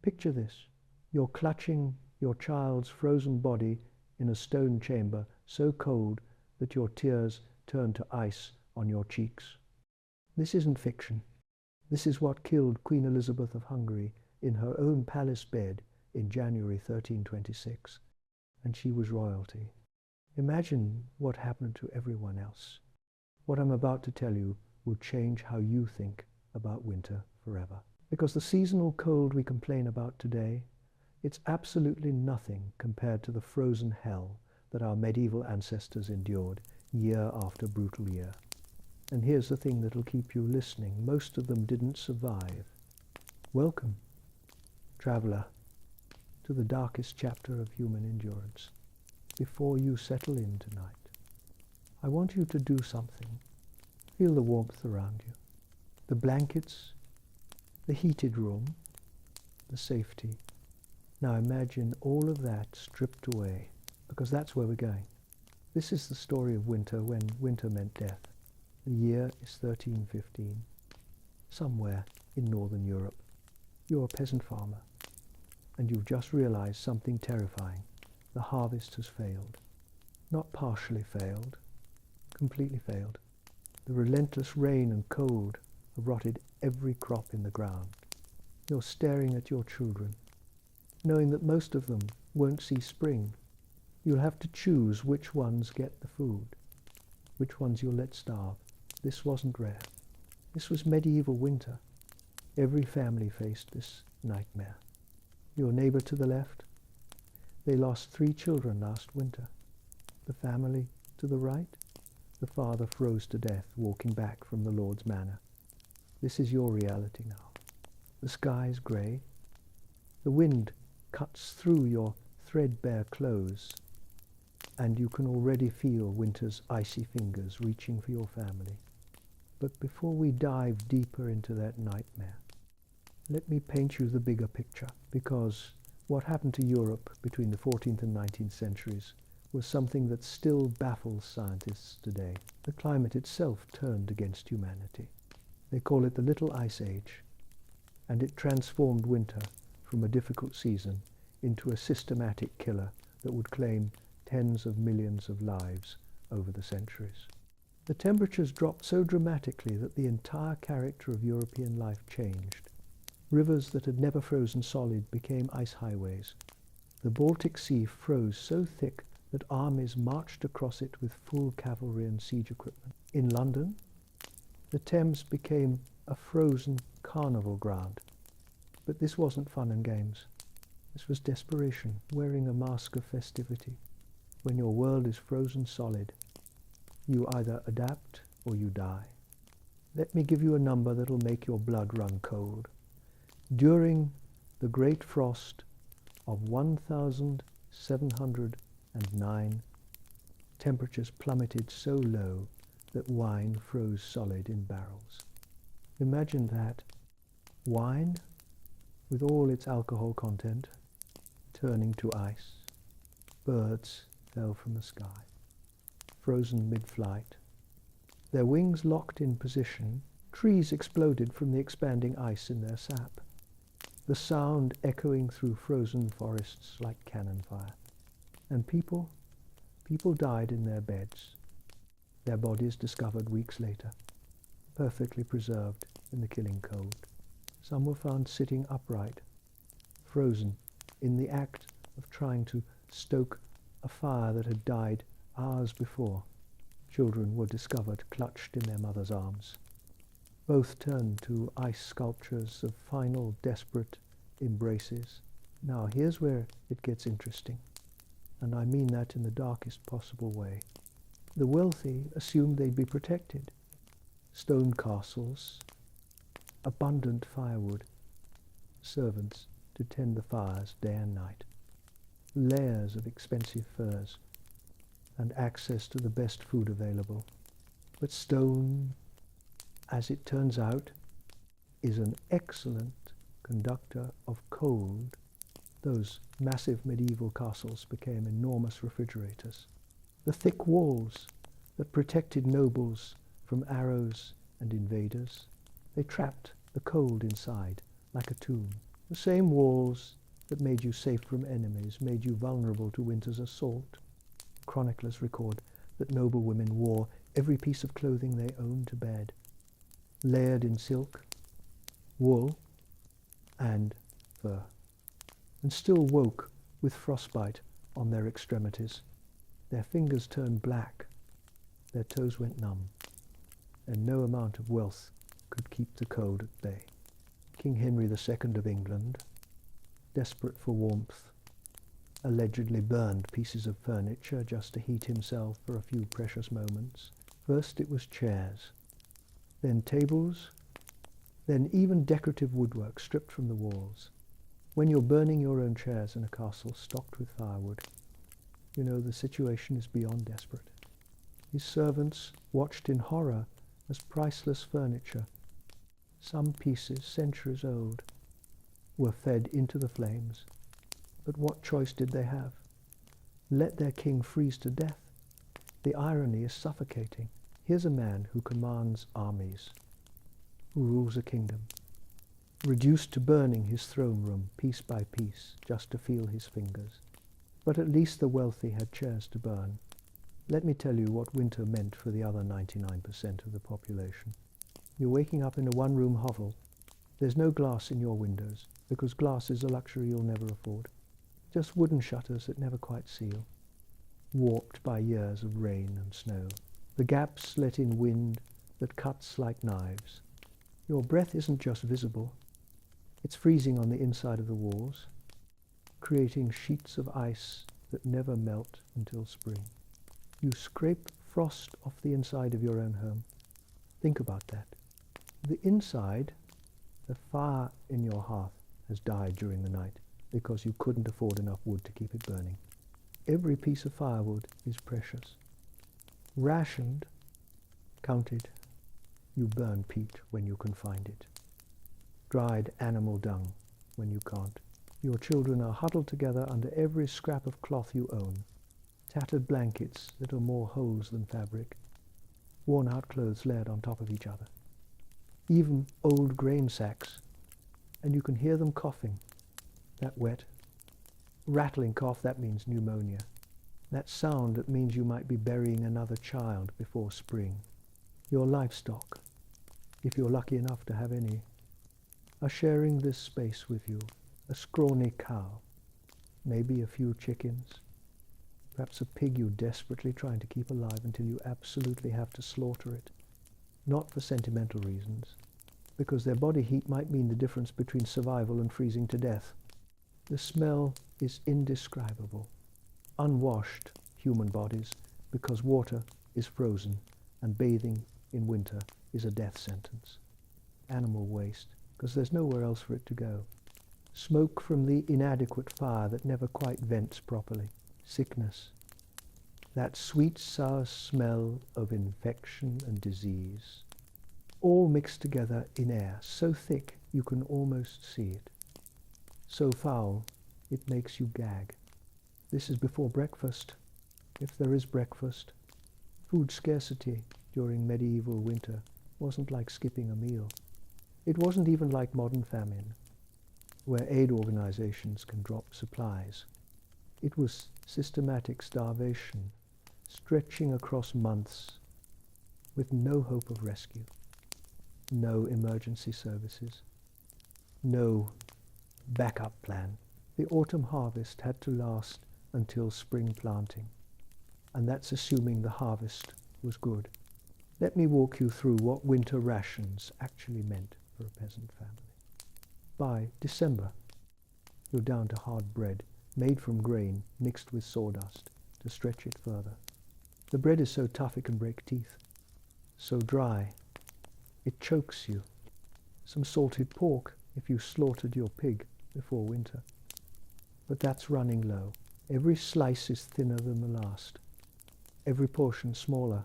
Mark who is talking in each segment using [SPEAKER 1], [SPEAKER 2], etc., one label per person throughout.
[SPEAKER 1] Picture this. You're clutching your child's frozen body in a stone chamber so cold that your tears turn to ice on your cheeks. This isn't fiction. This is what killed Queen Elizabeth of Hungary in her own palace bed in January 1326. And she was royalty. Imagine what happened to everyone else. What I'm about to tell you will change how you think about winter forever. Because the seasonal cold we complain about today, it's absolutely nothing compared to the frozen hell that our medieval ancestors endured year after brutal year. And here's the thing that'll keep you listening. Most of them didn't survive. Welcome, traveler, to the darkest chapter of human endurance. Before you settle in tonight, I want you to do something. Feel the warmth around you. The blankets, the heated room, the safety. Now imagine all of that stripped away, because that's where we're going. This is the story of winter when winter meant death. The year is 1315, somewhere in northern Europe. You're a peasant farmer, and you've just realized something terrifying. The harvest has failed. Not partially failed, completely failed. The relentless rain and cold have rotted every crop in the ground. You're staring at your children, knowing that most of them won't see spring. You'll have to choose which ones get the food, which ones you'll let starve. This wasn't rare. This was medieval winter. Every family faced this nightmare. Your neighbor to the left, they lost 3 children last winter. The family to the right, the father froze to death walking back from the Lord's manor. This is your reality now. The sky is grey. The wind cuts through your threadbare clothes, and you can already feel winter's icy fingers reaching for your family. But before we dive deeper into that nightmare, let me paint you the bigger picture, because what happened to Europe between the 14th and 19th centuries was something that still baffles scientists today. The climate itself turned against humanity. They call it the Little Ice Age, and it transformed winter from a difficult season into a systematic killer that would claim tens of millions of lives over the centuries. The temperatures dropped so dramatically that the entire character of European life changed. Rivers that had never frozen solid became ice highways. The Baltic Sea froze so thick that armies marched across it with full cavalry and siege equipment. In London, the Thames became a frozen carnival ground. But this wasn't fun and games. This was desperation, wearing a mask of festivity. When your world is frozen solid, you either adapt or you die. Let me give you a number that'll make your blood run cold. During the Great Frost of 1709, temperatures plummeted so low that wine froze solid in barrels. Imagine that. Wine, with all its alcohol content, turning to ice. Birds fell from the sky, frozen mid-flight. Their wings locked in position, trees exploded from the expanding ice in their sap, the sound echoing through frozen forests like cannon fire. And people died in their beds, their bodies discovered weeks later, perfectly preserved in the killing cold. Some were found sitting upright, frozen, in the act of trying to stoke a fire that had died hours before. Children were discovered clutched in their mother's arms. Both turned to ice sculptures of final, desperate embraces. Now, here's where it gets interesting, and I mean that in the darkest possible way. The wealthy assumed they'd be protected. Stone castles, abundant firewood, servants to tend the fires day and night, layers of expensive furs, and access to the best food available. But stone, as it turns out, is an excellent conductor of cold. Those massive medieval castles became enormous refrigerators. The thick walls that protected nobles from arrows and invaders, they trapped the cold inside like a tomb. The same walls that made you safe from enemies made you vulnerable to winter's assault. Chroniclers record that noble women wore every piece of clothing they owned to bed, layered in silk, wool, and fur, and still woke with frostbite on their extremities. Their fingers turned black, their toes went numb, and no amount of wealth could keep the cold at bay. King Henry II of England, desperate for warmth, allegedly burned pieces of furniture just to heat himself for a few precious moments. First it was chairs, then tables, then even decorative woodwork stripped from the walls. When you're burning your own chairs in a castle stocked with firewood, you know the situation is beyond desperate. His servants watched in horror as priceless furniture, some pieces centuries old, were fed into the flames. But what choice did they have? Let their king freeze to death? The irony is suffocating. Here's a man who commands armies, who rules a kingdom, reduced to burning his throne room piece by piece just to feel his fingers. But at least the wealthy had chairs to burn. Let me tell you what winter meant for the other 99% of the population. You're waking up in a one-room hovel. There's no glass in your windows, because glass is a luxury you'll never afford. Just wooden shutters that never quite seal, warped by years of rain and snow. The gaps let in wind that cuts like knives. Your breath isn't just visible. It's freezing on the inside of the walls, creating sheets of ice that never melt until spring. You scrape frost off the inside of your own home. Think about that. The inside, the fire in your hearth, has died during the night because you couldn't afford enough wood to keep it burning. Every piece of firewood is precious. Rationed, counted, you burn peat when you can find it. Dried animal dung when you can't. Your children are huddled together under every scrap of cloth you own. Tattered blankets that are more holes than fabric. Worn-out clothes layered on top of each other. Even old grain sacks, and you can hear them coughing. That wet, rattling cough, that means pneumonia. That sound, that means you might be burying another child before spring. Your livestock, if you're lucky enough to have any, are sharing this space with you. A scrawny cow, maybe a few chickens, perhaps a pig you're desperately trying to keep alive until you absolutely have to slaughter it. Not for sentimental reasons, because their body heat might mean the difference between survival and freezing to death. The smell is indescribable. Unwashed human bodies, because water is frozen and bathing in winter is a death sentence. Animal waste, because there's nowhere else for it to go. Smoke from the inadequate fire that never quite vents properly. Sickness. That sweet, sour smell of infection and disease. All mixed together in air, so thick you can almost see it. So foul, it makes you gag. This is before breakfast, if there is breakfast. Food scarcity during medieval winter wasn't like skipping a meal. It wasn't even like modern famine, where aid organizations can drop supplies. It was systematic starvation, stretching across months, with no hope of rescue, no emergency services, no backup plan. The autumn harvest had to last until spring planting, and that's assuming the harvest was good. Let me walk you through what winter rations actually meant for a peasant family. By December, you're down to hard bread, made from grain mixed with sawdust to stretch it further. The bread is so tough it can break teeth, so dry it chokes you. Some salted pork if you slaughtered your pig before winter. But that's running low. Every slice is thinner than the last, every portion smaller.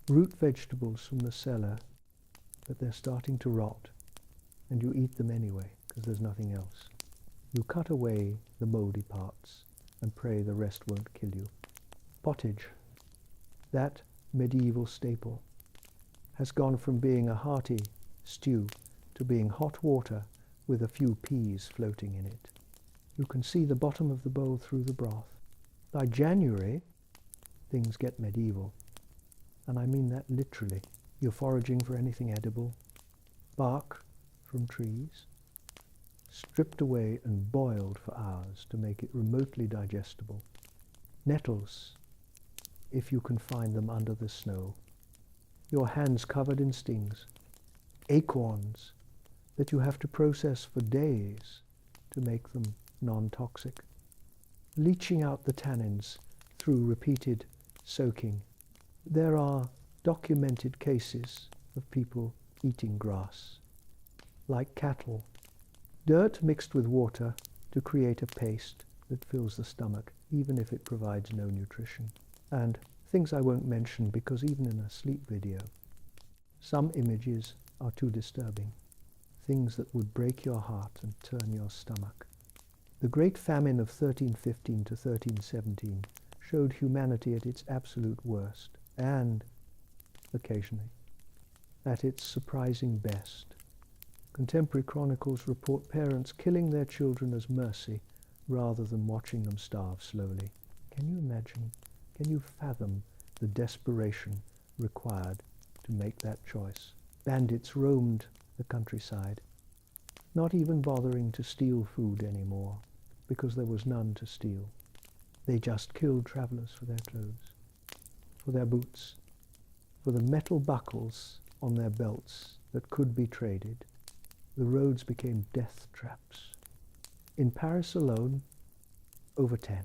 [SPEAKER 1] Root vegetables from the cellar, but they're starting to rot, and you eat them anyway because there's nothing else. You cut away the moldy parts and pray the rest won't kill you. Pottage, that medieval staple, has gone from being a hearty stew to being hot water with a few peas floating in it. You can see the bottom of the bowl through the broth. By January, things get medieval. And I mean that literally. You're foraging for anything edible. Bark from trees, stripped away and boiled for hours to make it remotely digestible. Nettles, if you can find them under the snow. Your hands covered in stings. Acorns that you have to process for days to make them non-toxic. Leaching out the tannins through repeated soaking. There are documented cases of people eating grass, like cattle. Dirt mixed with water to create a paste that fills the stomach, even if it provides no nutrition. And things I won't mention because even in a sleep video, some images are too disturbing. Things that would break your heart and turn your stomach. The Great Famine of 1315 to 1317 showed humanity at its absolute worst, and, occasionally, at its surprising best. Contemporary chronicles report parents killing their children as mercy rather than watching them starve slowly. Can you imagine? Can you fathom the desperation required to make that choice? Bandits roamed the countryside, not even bothering to steal food anymore, because there was none to steal. They just killed travelers for their clothes, for their boots, for the metal buckles on their belts that could be traded. The roads became death traps. In Paris alone, over 10.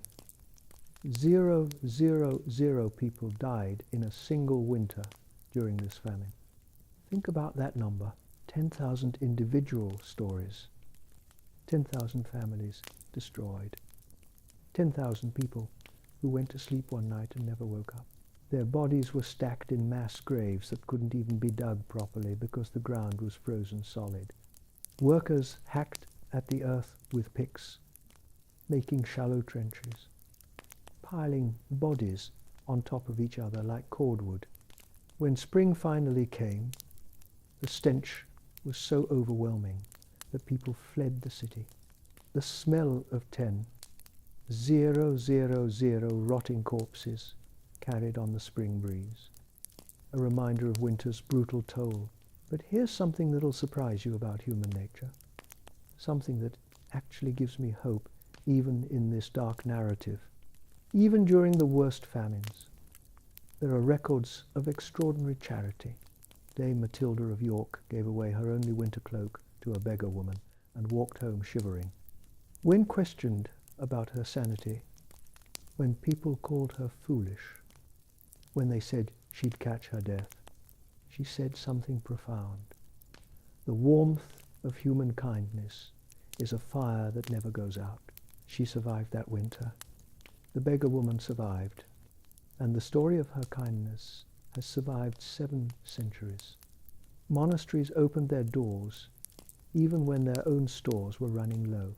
[SPEAKER 1] 000 people died in a single winter during this famine. Think about that number. 10,000 individual stories. 10,000 families destroyed. 10,000 people who went to sleep one night and never woke up. Their bodies were stacked in mass graves that couldn't even be dug properly because the ground was frozen solid. Workers hacked at the earth with picks, making shallow trenches, piling bodies on top of each other like cordwood. When spring finally came, the stench was so overwhelming that people fled the city. The smell of 000 rotting corpses carried on the spring breeze, a reminder of winter's brutal toll. But here's something that'll surprise you about human nature, something that actually gives me hope even in this dark narrative. Even during the worst famines, there are records of extraordinary charity. Dame Matilda of York gave away her only winter cloak to a beggar woman and walked home shivering. When questioned about her sanity, when people called her foolish, when they said she'd catch her death, she said something profound. The warmth of human kindness is a fire that never goes out. She survived that winter. The beggar woman survived, and the story of her kindness has survived 7 centuries. Monasteries opened their doors even when their own stores were running low.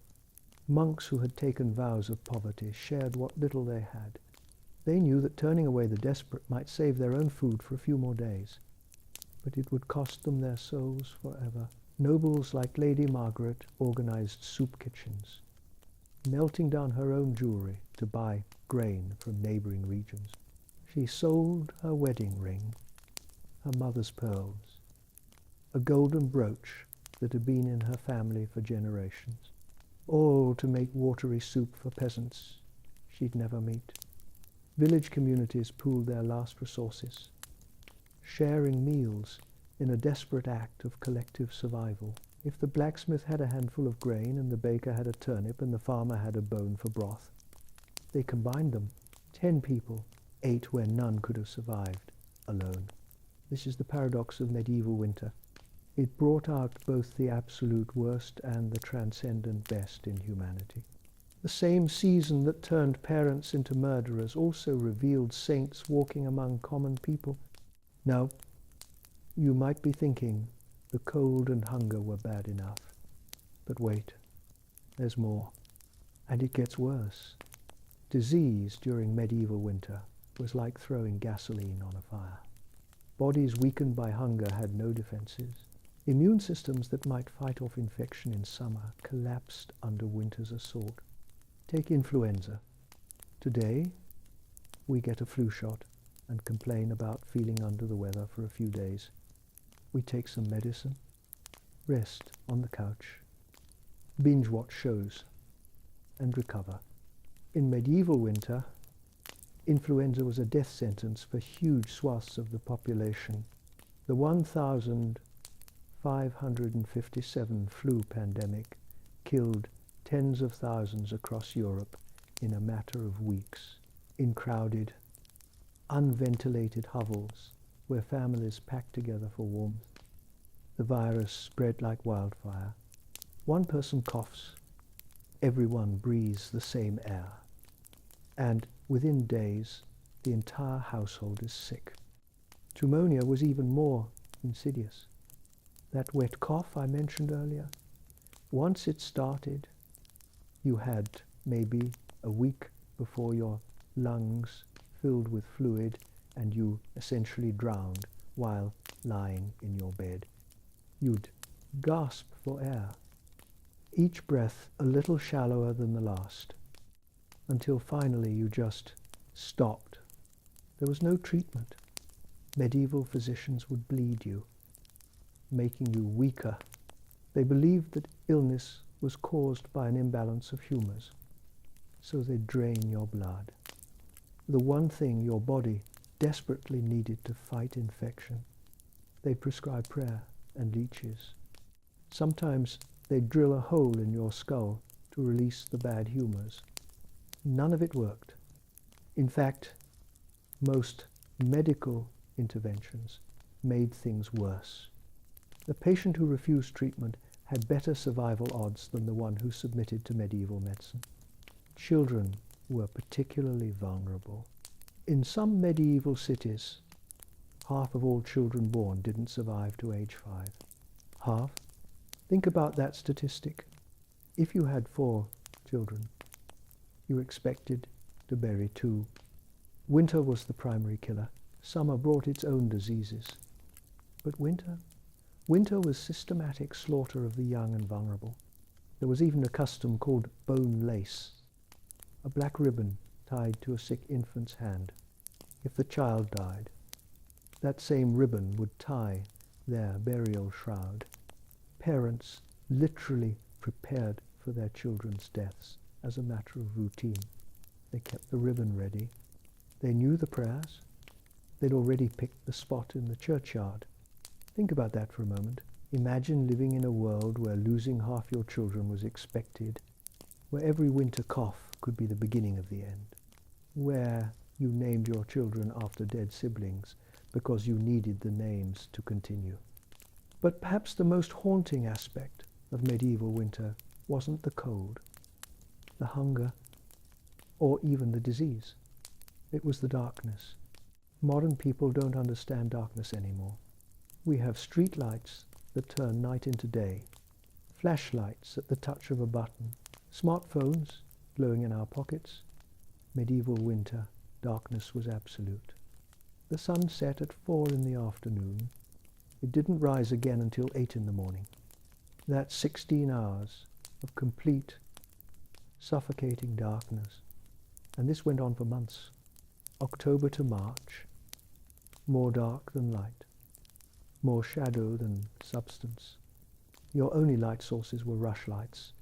[SPEAKER 1] Monks who had taken vows of poverty shared what little they had. They knew that turning away the desperate might save their own food for a few more days, but it would cost them their souls forever. Nobles like Lady Margaret organized soup kitchens, melting down her own jewelry to buy grain from neighboring regions. She sold her wedding ring, her mother's pearls, a golden brooch that had been in her family for generations, all to make watery soup for peasants she'd never meet. Village communities pooled their last resources, sharing meals in a desperate act of collective survival. If the blacksmith had a handful of grain and the baker had a turnip and the farmer had a bone for broth, they combined them. 10 people ate where none could have survived alone. This is the paradox of medieval winter. It brought out both the absolute worst and the transcendent best in humanity. The same season that turned parents into murderers also revealed saints walking among common people. Now, you might be thinking the cold and hunger were bad enough. But wait, there's more. And it gets worse. Disease during medieval winter was like throwing gasoline on a fire. Bodies weakened by hunger had no defenses. Immune systems that might fight off infection in summer collapsed under winter's assault. Take influenza. Today, we get a flu shot and complain about feeling under the weather for a few days. We take some medicine, rest on the couch, binge watch shows, and recover. In medieval winter, influenza was a death sentence for huge swaths of the population. The 1,557 flu pandemic killed tens of thousands across Europe in a matter of weeks, in crowded, unventilated hovels where families packed together for warmth. The virus spread like wildfire. One person coughs, everyone breathes the same air. And within days, the entire household is sick. Pneumonia was even more insidious. That wet cough I mentioned earlier, once it started, you had maybe a week before your lungs filled with fluid and you essentially drowned while lying in your bed. You'd gasp for air, each breath a little shallower than the last, until finally you just stopped. There was no treatment. Medieval physicians would bleed you, making you weaker. They believed that illness was caused by an imbalance of humors, so they'd drain your blood. The one thing your body desperately needed to fight infection. They'd prescribe prayer and leeches. Sometimes they'd drill a hole in your skull to release the bad humors. None of it worked. In fact, most medical interventions made things worse. The patient who refused treatment had better survival odds than the one who submitted to medieval medicine. Children were particularly vulnerable. In some medieval cities, half of all children born didn't survive to age 5. Half? Think about that statistic. If you had 4 children, you were expected to bury 2. Winter was the primary killer. Summer brought its own diseases. But winter was systematic slaughter of the young and vulnerable. There was even a custom called bone lace, a black ribbon tied to a sick infant's hand. If the child died, that same ribbon would tie their burial shroud. Parents literally prepared for their children's deaths as a matter of routine. They kept the ribbon ready. They knew the prayers. They'd already picked the spot in the churchyard. Think about that for a moment. Imagine living in a world where losing half your children was expected, where every winter cough could be the beginning of the end, where you named your children after dead siblings because you needed the names to continue. But perhaps the most haunting aspect of medieval winter wasn't the cold, the hunger, or even the disease. It was the darkness. Modern people don't understand darkness anymore. We have street lights that turn night into day, flashlights at the touch of a button, smartphones glowing in our pockets. Medieval winter, darkness was absolute. The sun set at 4 in the afternoon. It didn't rise again until 8 in the morning. That's 16 hours of complete, suffocating darkness. And this went on for months. October to March, more dark than light, more shadow than substance. Your only light sources were rushlights,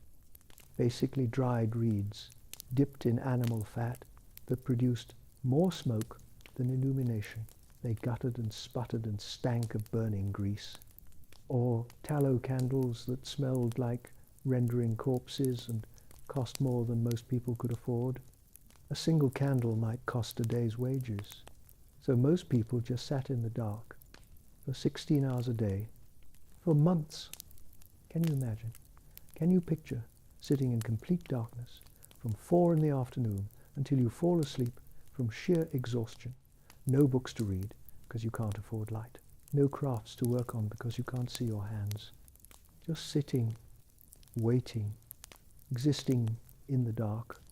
[SPEAKER 1] basically dried reeds dipped in animal fat that produced more smoke than illumination. They guttered and sputtered and stank of burning grease. Or tallow candles that smelled like rendering corpses and cost more than most people could afford. A single candle might cost a day's wages. So most people just sat in the dark for 16 hours a day for months. Can you imagine? Can you picture sitting in complete darkness from 4 in the afternoon until you fall asleep from sheer exhaustion? No books to read because you can't afford light. No crafts to work on because you can't see your hands. Just sitting, waiting, existing in the dark.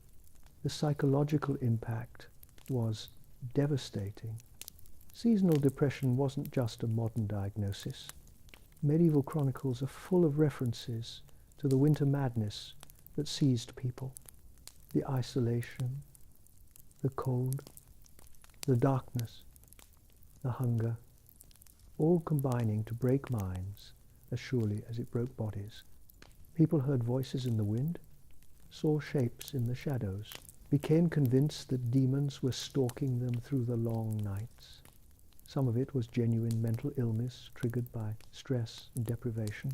[SPEAKER 1] The psychological impact was devastating. Seasonal depression wasn't just a modern diagnosis. Medieval chronicles are full of references to the winter madness that seized people. The isolation, the cold, the darkness, the hunger, all combining to break minds as surely as it broke bodies. People heard voices in the wind, saw shapes in the shadows, became convinced that demons were stalking them through the long nights. Some of it was genuine mental illness triggered by stress and deprivation.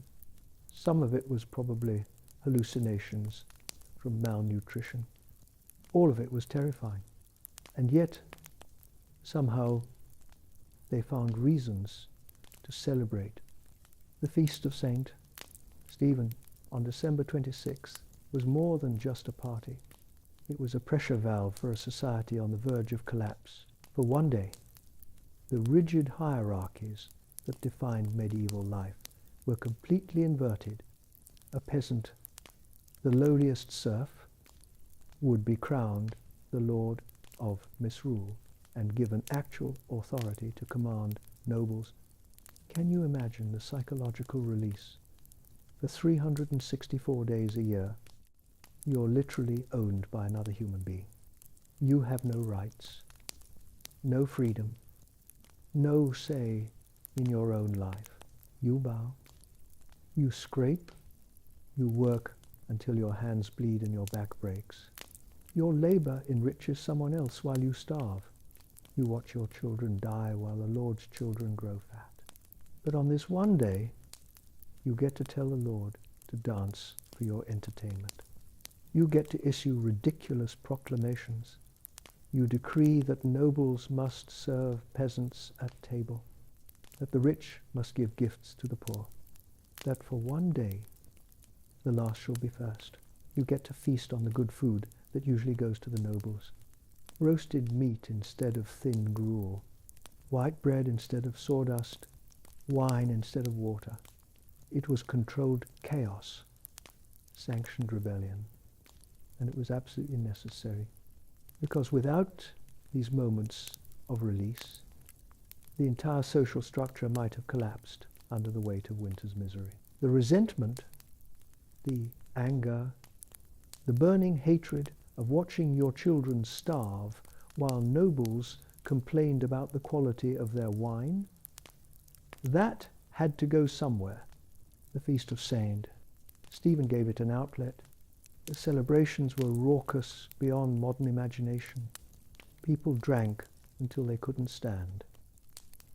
[SPEAKER 1] Some of it was probably hallucinations from malnutrition. All of it was terrifying. And yet, somehow, they found reasons to celebrate. The feast of St. Stephen on December 26th was more than just a party. It was a pressure valve for a society on the verge of collapse. For one day, the rigid hierarchies that defined medieval life were completely inverted. A peasant, the lowliest serf, would be crowned the lord of misrule and given actual authority to command nobles. Can you imagine the psychological release? For 364 days a year, you're literally owned by another human being. You have no rights, no freedom, no say in your own life. You bow, you scrape, you work until your hands bleed and your back breaks. Your labor enriches someone else while you starve. You watch your children die while the Lord's children grow fat. But on this one day, you get to tell the Lord to dance for your entertainment. You get to issue ridiculous proclamations. You decree that nobles must serve peasants at table, that the rich must give gifts to the poor, that for one day the last shall be first. You get to feast on the good food that usually goes to the nobles. Roasted meat instead of thin gruel, white bread instead of sawdust, wine instead of water. It was controlled chaos, sanctioned rebellion, and it was absolutely necessary. Because without these moments of release, the entire social structure might have collapsed under the weight of winter's misery. The resentment, the anger, the burning hatred of watching your children starve while nobles complained about the quality of their wine, that had to go somewhere. The Feast of St. Stephen gave it an outlet. The celebrations were raucous beyond modern imagination. People drank until they couldn't stand,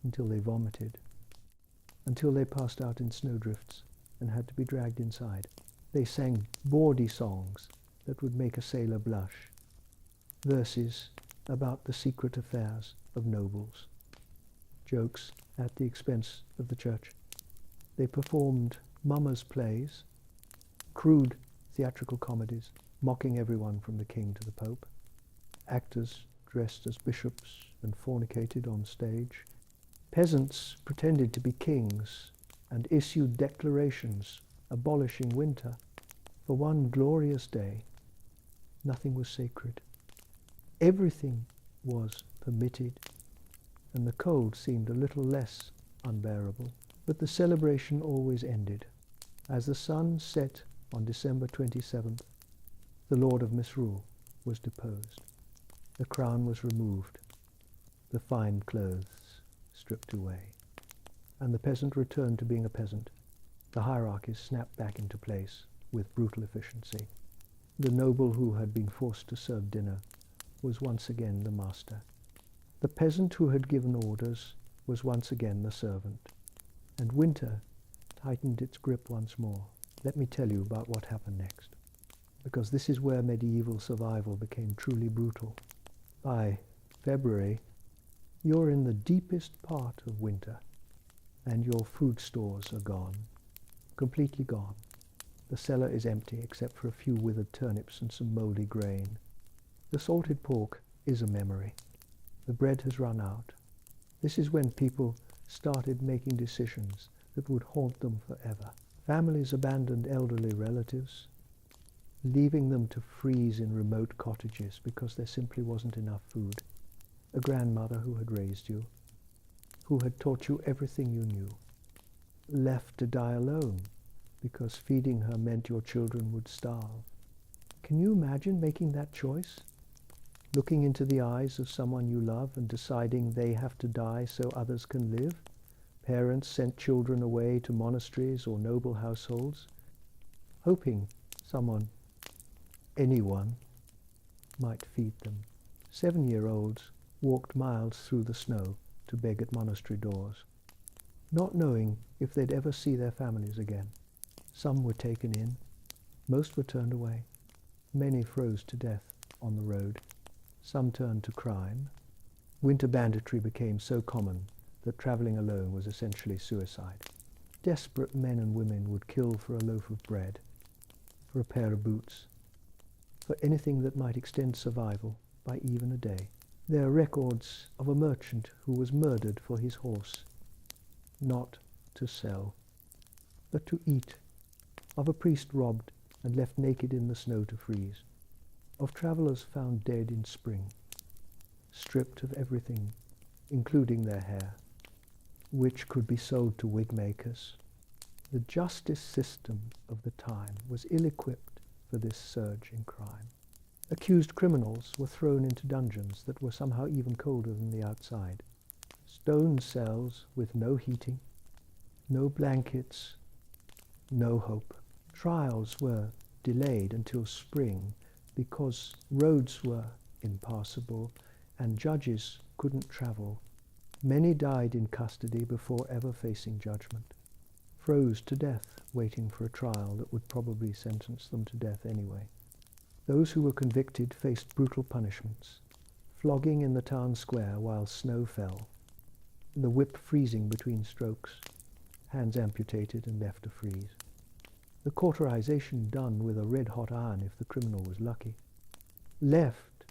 [SPEAKER 1] until they vomited, until they passed out in snowdrifts and had to be dragged inside. They sang bawdy songs that would make a sailor blush, verses about the secret affairs of nobles, jokes at the expense of the church. They performed mummers' plays, crude theatrical comedies, mocking everyone from the king to the pope. Actors dressed as bishops and fornicated on stage. Peasants pretended to be kings and issued declarations abolishing winter. For one glorious day, nothing was sacred. Everything was permitted, and the cold seemed a little less unbearable. But the celebration always ended. As the sun set on December 27th, the Lord of Misrule was deposed. The crown was removed, the fine clothes stripped away, and the peasant returned to being a peasant. The hierarchies snapped back into place with brutal efficiency. The noble who had been forced to serve dinner was once again the master. The peasant who had given orders was once again the servant. And winter tightened its grip once more. Let me tell you about what happened next, because this is where medieval survival became truly brutal. By February, you're in the deepest part of winter, and your food stores are gone, completely gone. The cellar is empty except for a few withered turnips and some mouldy grain. The salted pork is a memory. The bread has run out. This is when people started making decisions that would haunt them forever. Families abandoned elderly relatives, leaving them to freeze in remote cottages because there simply wasn't enough food. A grandmother who had raised you, who had taught you everything you knew, left to die alone because feeding her meant your children would starve. Can you imagine making that choice? Looking into the eyes of someone you love and deciding they have to die so others can live? Parents sent children away to monasteries or noble households, hoping someone, anyone, might feed them. 7-year-olds walked miles through the snow to beg at monastery doors, not knowing if they'd ever see their families again. Some were taken in, most were turned away. Many froze to death on the road. Some turned to crime. Winter banditry became so common that traveling alone was essentially suicide. Desperate men and women would kill for a loaf of bread, for a pair of boots, for anything that might extend survival by even a day. There are records of a merchant who was murdered for his horse, not to sell, but to eat, of a priest robbed and left naked in the snow to freeze, of travelers found dead in spring, stripped of everything, including their hair, which could be sold to wig makers. The justice system of the time was ill-equipped for this surge in crime. Accused criminals were thrown into dungeons that were somehow even colder than the outside. Stone cells with no heating, no blankets, no hope. Trials were delayed until spring because roads were impassable and judges couldn't travel. Many died in custody before ever facing judgment, froze to death waiting for a trial that would probably sentence them to death anyway. Those who were convicted faced brutal punishments, flogging in the town square while snow fell, the whip freezing between strokes, hands amputated and left to freeze. The cauterization done with a red-hot iron if the criminal was lucky, left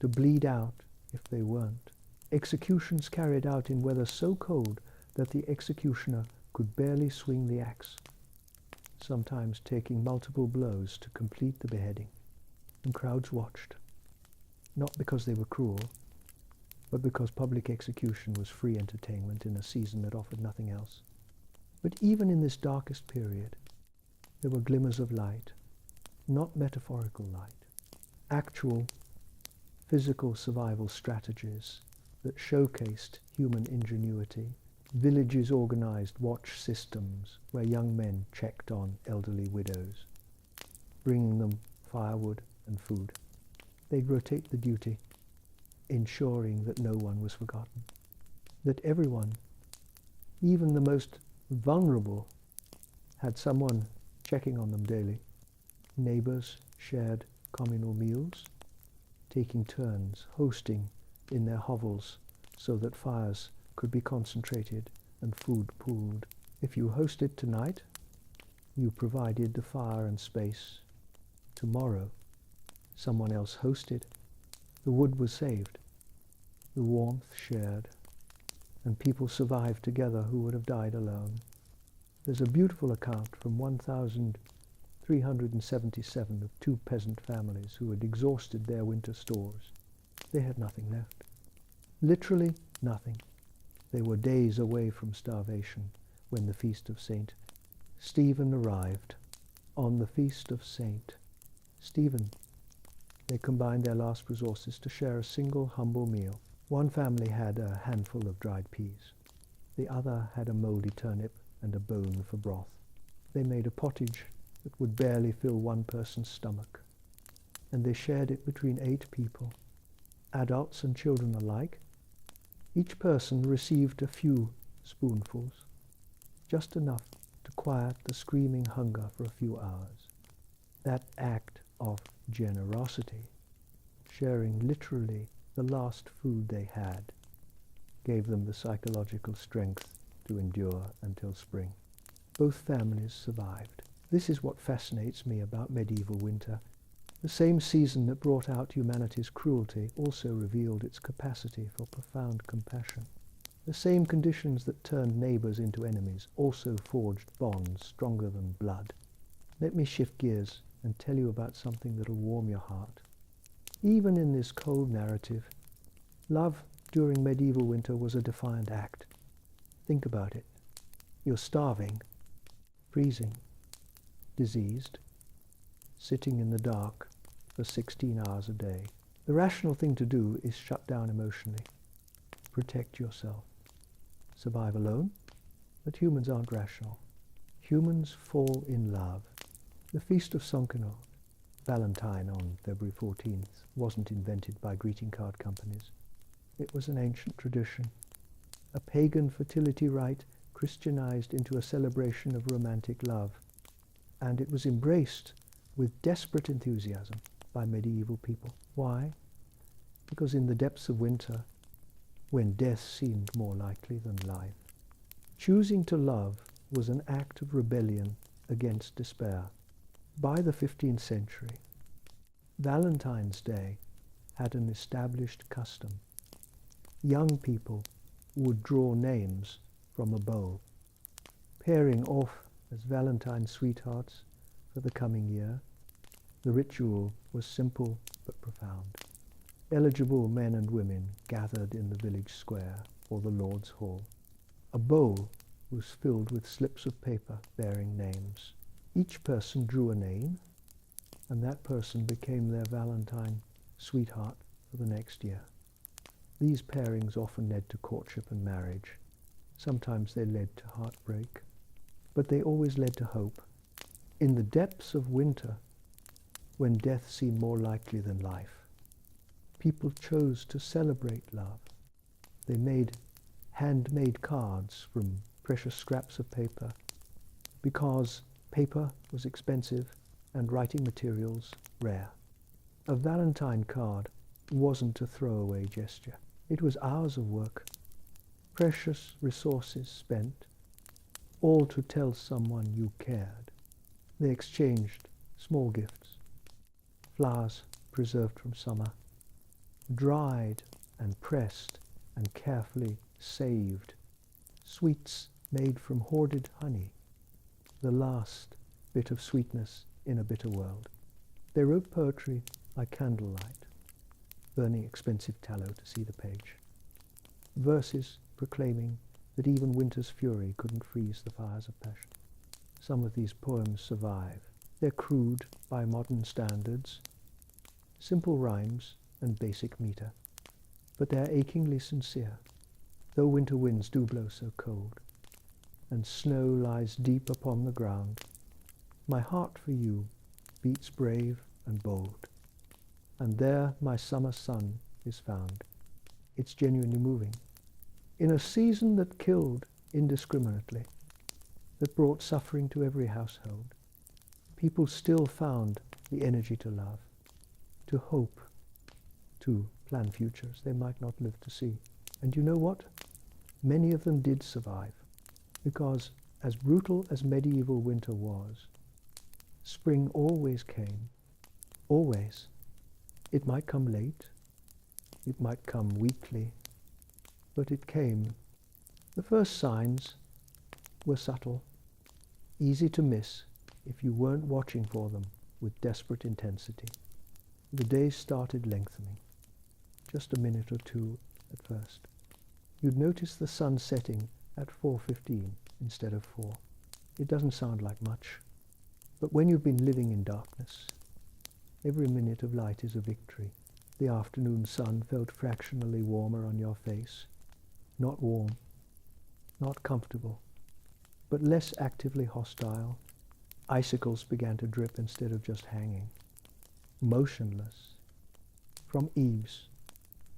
[SPEAKER 1] to bleed out if they weren't. Executions carried out in weather so cold that the executioner could barely swing the axe, sometimes taking multiple blows to complete the beheading. And crowds watched, not because they were cruel, but because public execution was free entertainment in a season that offered nothing else. But even in this darkest period, there were glimmers of light, not metaphorical light, actual physical survival strategies that showcased human ingenuity. Villages organized watch systems where young men checked on elderly widows, bringing them firewood and food. They'd rotate the duty, ensuring that no one was forgotten, that everyone, even the most vulnerable, had someone checking on them daily. Neighbors shared communal meals, taking turns hosting in their hovels so that fires could be concentrated and food pooled. If you hosted tonight, you provided the fire and space. Tomorrow, someone else hosted. The wood was saved, the warmth shared, and people survived together who would have died alone. There's a beautiful account from 1377 of two peasant families who had exhausted their winter stores. They had nothing left. Literally nothing. They were days away from starvation when the feast of Saint Stephen arrived. On the feast of Saint Stephen, they combined their last resources to share a single humble meal. One family had a handful of dried peas. The other had a moldy turnip and a bone for broth. They made a pottage that would barely fill one person's stomach, and they shared it between 8 people, adults and children alike. Each person received a few spoonfuls, just enough to quiet the screaming hunger for a few hours. That act of generosity, sharing literally the last food they had, gave them the psychological strength to endure until spring. Both families survived. This is what fascinates me about medieval winter. The same season that brought out humanity's cruelty also revealed its capacity for profound compassion. The same conditions that turned neighbors into enemies also forged bonds stronger than blood. Let me shift gears and tell you about something that'll warm your heart. Even in this cold narrative, love during medieval winter was a defiant act. Think about it. You're starving, freezing, diseased, sitting in the dark for 16 hours a day. The rational thing to do is shut down emotionally. Protect yourself. Survive alone, but humans aren't rational. Humans fall in love. The Feast of Sonkino, Valentine on February 14th, wasn't invented by greeting card companies. It was an ancient tradition, a pagan fertility rite Christianized into a celebration of romantic love, and it was embraced with desperate enthusiasm by medieval people. Why? Because in the depths of winter, when death seemed more likely than life, choosing to love was an act of rebellion against despair. By the 15th century, Valentine's Day had an established custom. Young people would draw names from a bow, pairing off as Valentine's sweethearts for the coming year. The ritual was simple but profound. Eligible men and women gathered in the village square or the Lord's Hall. A bowl was filled with slips of paper bearing names. Each person drew a name, and that person became their Valentine sweetheart for the next year. These pairings often led to courtship and marriage. Sometimes they led to heartbreak, but they always led to hope. In the depths of winter, when death seemed more likely than life, people chose to celebrate love. They made handmade cards from precious scraps of paper because paper was expensive and writing materials rare. A Valentine card wasn't a throwaway gesture. It was hours of work, precious resources spent, all to tell someone you cared. They exchanged small gifts, flowers preserved from summer, dried and pressed and carefully saved, sweets made from hoarded honey, the last bit of sweetness in a bitter world. They wrote poetry by candlelight, burning expensive tallow to see the page. Verses proclaiming that even winter's fury couldn't freeze the fires of passion. Some of these poems survive. They're crude by modern standards, simple rhymes and basic meter, but they're achingly sincere, though winter winds do blow so cold, and snow lies deep upon the ground. My heart for you beats brave and bold, and there my summer sun is found. It's genuinely moving. In a season that killed indiscriminately, that brought suffering to every household, people still found the energy to love, to hope, to plan futures they might not live to see. And you know what? Many of them did survive, because as brutal as medieval winter was, spring always came. Always. It might come late, it might come weakly, but it came. The first signs were subtle, easy to miss if you weren't watching for them with desperate intensity. The days started lengthening, just a minute or two at first. You'd notice the sun setting at 4:15 instead of 4. It doesn't sound like much, but when you've been living in darkness, every minute of light is a victory. The afternoon sun felt fractionally warmer on your face. Not warm, not comfortable, but less actively hostile. Icicles began to drip instead of just hanging. Motionless. From eaves,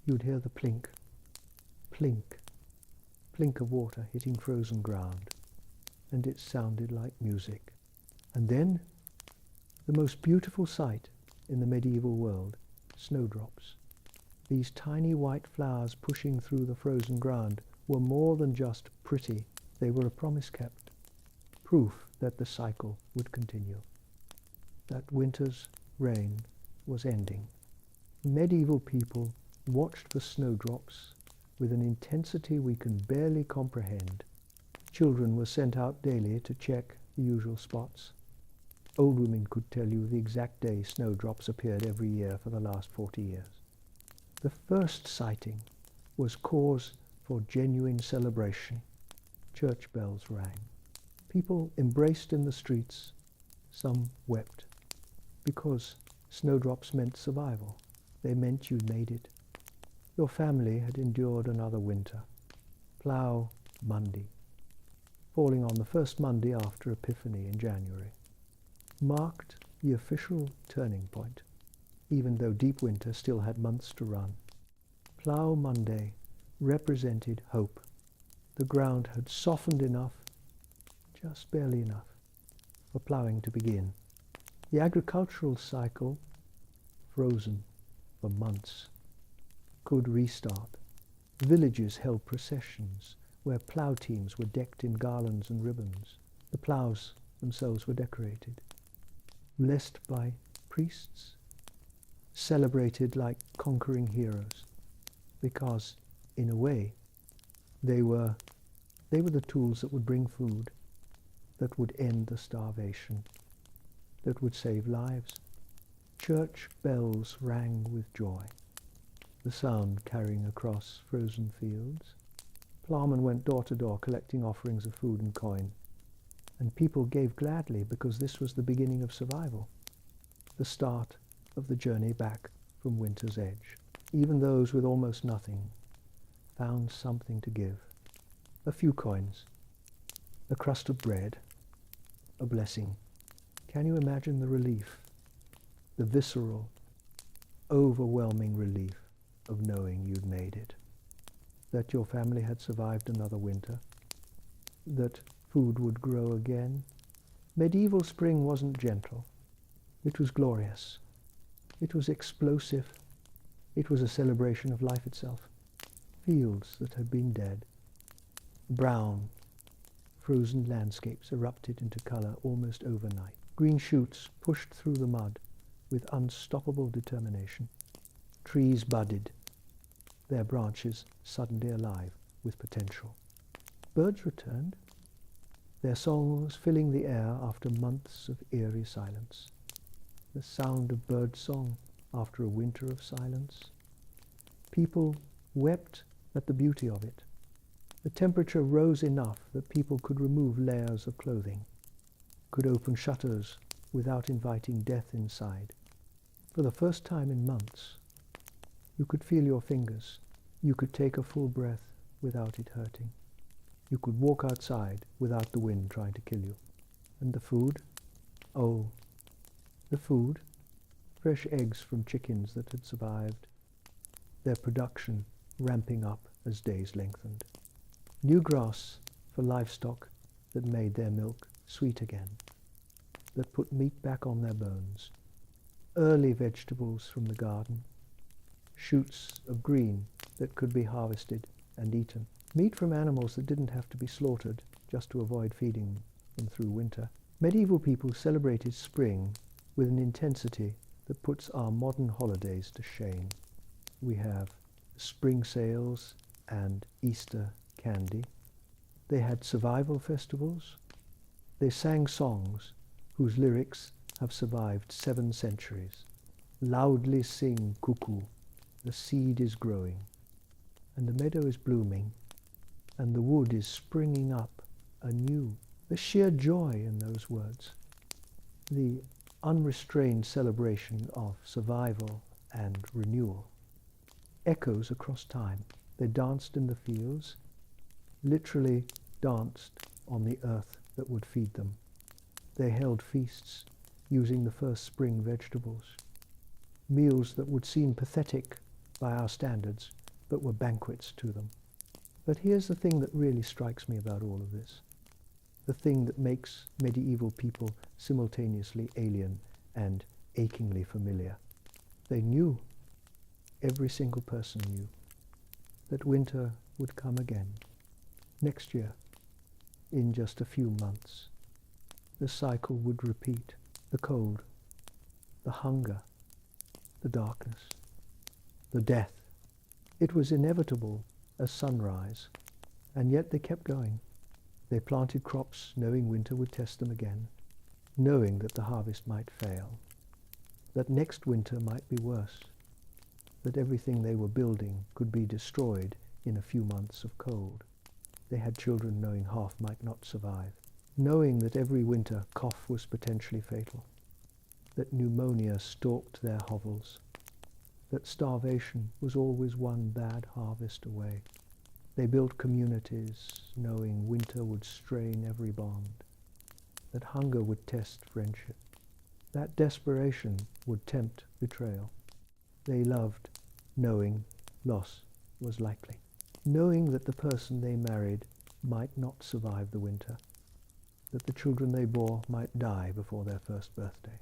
[SPEAKER 1] you'd hear the plink, plink, plink of water hitting frozen ground, and it sounded like music. And then, the most beautiful sight in the medieval world, snowdrops. These tiny white flowers pushing through the frozen ground were more than just pretty. They were a promise kept, proof that the cycle would continue, that winter's reign was ending. Medieval people watched for snowdrops with an intensity we can barely comprehend. Children were sent out daily to check the usual spots. Old women could tell you the exact day snowdrops appeared every year for the last 40 years. The first sighting was cause for genuine celebration. Church bells rang. People embraced in the streets, some wept, because snowdrops meant survival. They meant you made it. Your family had endured another winter. Plough Monday, falling on the first Monday after Epiphany in January, marked the official turning point, even though deep winter still had months to run. Plough Monday represented hope. The ground had softened enough, just barely enough, for ploughing to begin. The agricultural cycle, frozen for months, could restart. Villages held processions where plough teams were decked in garlands and ribbons. The ploughs themselves were decorated, blessed by priests, celebrated like conquering heroes, because, in a way, they were the tools that would bring food, that would end the starvation, that would save lives. Church bells rang with joy, the sound carrying across frozen fields. Ploughmen went door to door collecting offerings of food and coin, and people gave gladly because this was the beginning of survival, the start of the journey back from winter's edge. Even those with almost nothing found something to give. A few coins, a crust of bread, a blessing. Can you imagine the relief, the visceral, overwhelming relief of knowing you'd made it, that your family had survived another winter, that food would grow again? Medieval spring wasn't gentle. It was glorious. It was explosive. It was a celebration of life itself. Fields that had been dead, brown, frozen landscapes erupted into color almost overnight. Green shoots pushed through the mud with unstoppable determination. Trees budded, their branches suddenly alive with potential. Birds returned, their songs filling the air after months of eerie silence. The sound of bird song after a winter of silence. People wept at the beauty of it. The temperature rose enough that people could remove layers of clothing, could open shutters without inviting death inside. For the first time in months, you could feel your fingers. You could take a full breath without it hurting. You could walk outside without the wind trying to kill you. And the food? Oh, the food. Fresh eggs from chickens that had survived, their production ramping up as days lengthened. New grass for livestock that made their milk sweet again, that put meat back on their bones. Early vegetables from the garden, shoots of green that could be harvested and eaten. Meat from animals that didn't have to be slaughtered just to avoid feeding them through winter. Medieval people celebrated spring with an intensity that puts our modern holidays to shame. We have spring sales and Easter candy. They had survival festivals. They sang songs whose lyrics have survived 7 centuries. Loudly sing, cuckoo, the seed is growing, and the meadow is blooming, and the wood is springing up anew. The sheer joy in those words, the unrestrained celebration of survival and renewal, echoes across time. They danced in the fields, literally danced on the earth that would feed them. They held feasts using the first spring vegetables, meals that would seem pathetic by our standards, but were banquets to them. But here's the thing that really strikes me about all of this, the thing that makes medieval people simultaneously alien and achingly familiar. They knew, every single person knew, that winter would come again, next year, in just a few months. The cycle would repeat, the cold, the hunger, the darkness, the death. It was inevitable as sunrise, and yet they kept going. They planted crops knowing winter would test them again, knowing that the harvest might fail, that next winter might be worse, that everything they were building could be destroyed in a few months of cold. They had children knowing half might not survive. knowing that every winter cough was potentially fatal, that pneumonia stalked their hovels, that starvation was always one bad harvest away. They built communities, knowing winter would strain every bond, that hunger would test friendship, that desperation would tempt betrayal. They loved, knowing loss was likely, knowing that the person they married might not survive the winter, that the children they bore might die before their first birthday,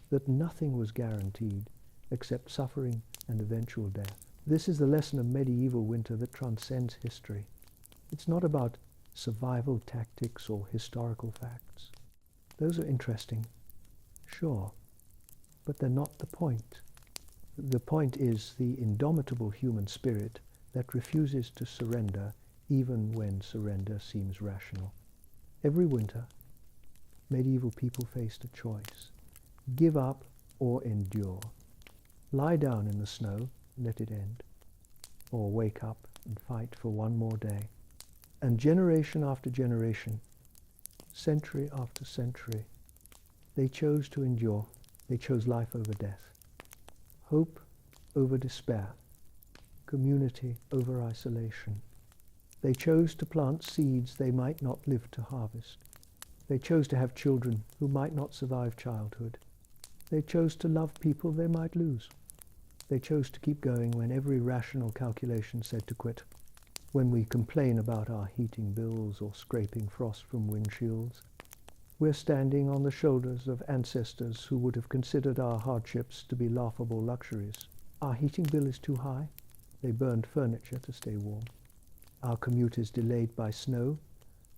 [SPEAKER 1] that nothing was guaranteed except suffering and eventual death. This is the lesson of medieval winter that transcends history. It's not about survival tactics or historical facts. Those are interesting, sure, but they're not the point. The point is the indomitable human spirit that refuses to surrender even when surrender seems rational. Every winter, medieval people faced a choice: give up or endure. Lie down in the snow, let it end, or wake up and fight for one more day. And generation after generation, century after century, they chose to endure. They chose life over death, hope over despair, community over isolation. They chose to plant seeds they might not live to harvest. They chose to have children who might not survive childhood. They chose to love people they might lose. They chose to keep going when every rational calculation said to quit. When we complain about our heating bills or scraping frost from windshields, we're standing on the shoulders of ancestors who would have considered our hardships to be laughable luxuries. Our heating bill is too high. They burned furniture to stay warm. Our commute is delayed by snow.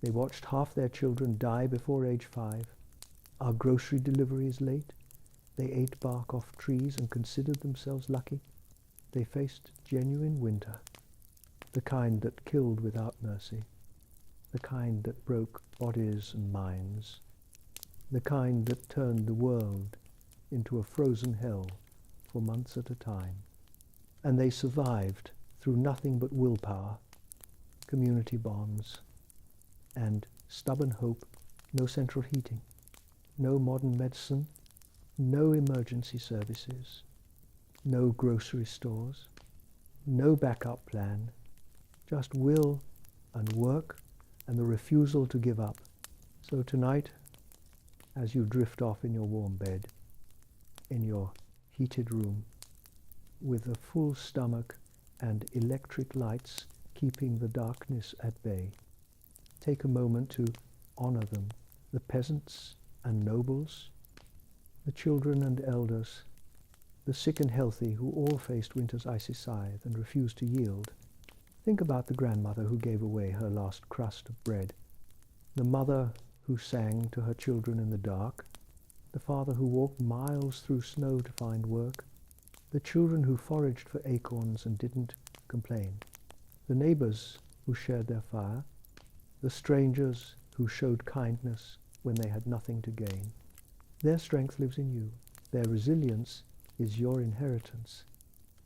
[SPEAKER 1] They watched half their children die before age 5. Our grocery delivery is late. They ate bark off trees and considered themselves lucky. They faced genuine winter, the kind that killed without mercy, the kind that broke bodies and minds, the kind that turned the world into a frozen hell for months at a time. And they survived through nothing but willpower, community bonds, and stubborn hope. No central heating, no modern medicine, no emergency services, no grocery stores, no backup plan, just will and work and the refusal to give up. So tonight, as you drift off in your warm bed, in your heated room, with a full stomach and electric lights keeping the darkness at bay, take a moment to honor them, the peasants and nobles, the children and elders, the sick and healthy who all faced winter's icy scythe and refused to yield. Think about the grandmother who gave away her last crust of bread, the mother who sang to her children in the dark, the father who walked miles through snow to find work, the children who foraged for acorns and didn't complain, the neighbors who shared their fire, the strangers who showed kindness when they had nothing to gain. Their strength lives in you. Their resilience is your inheritance.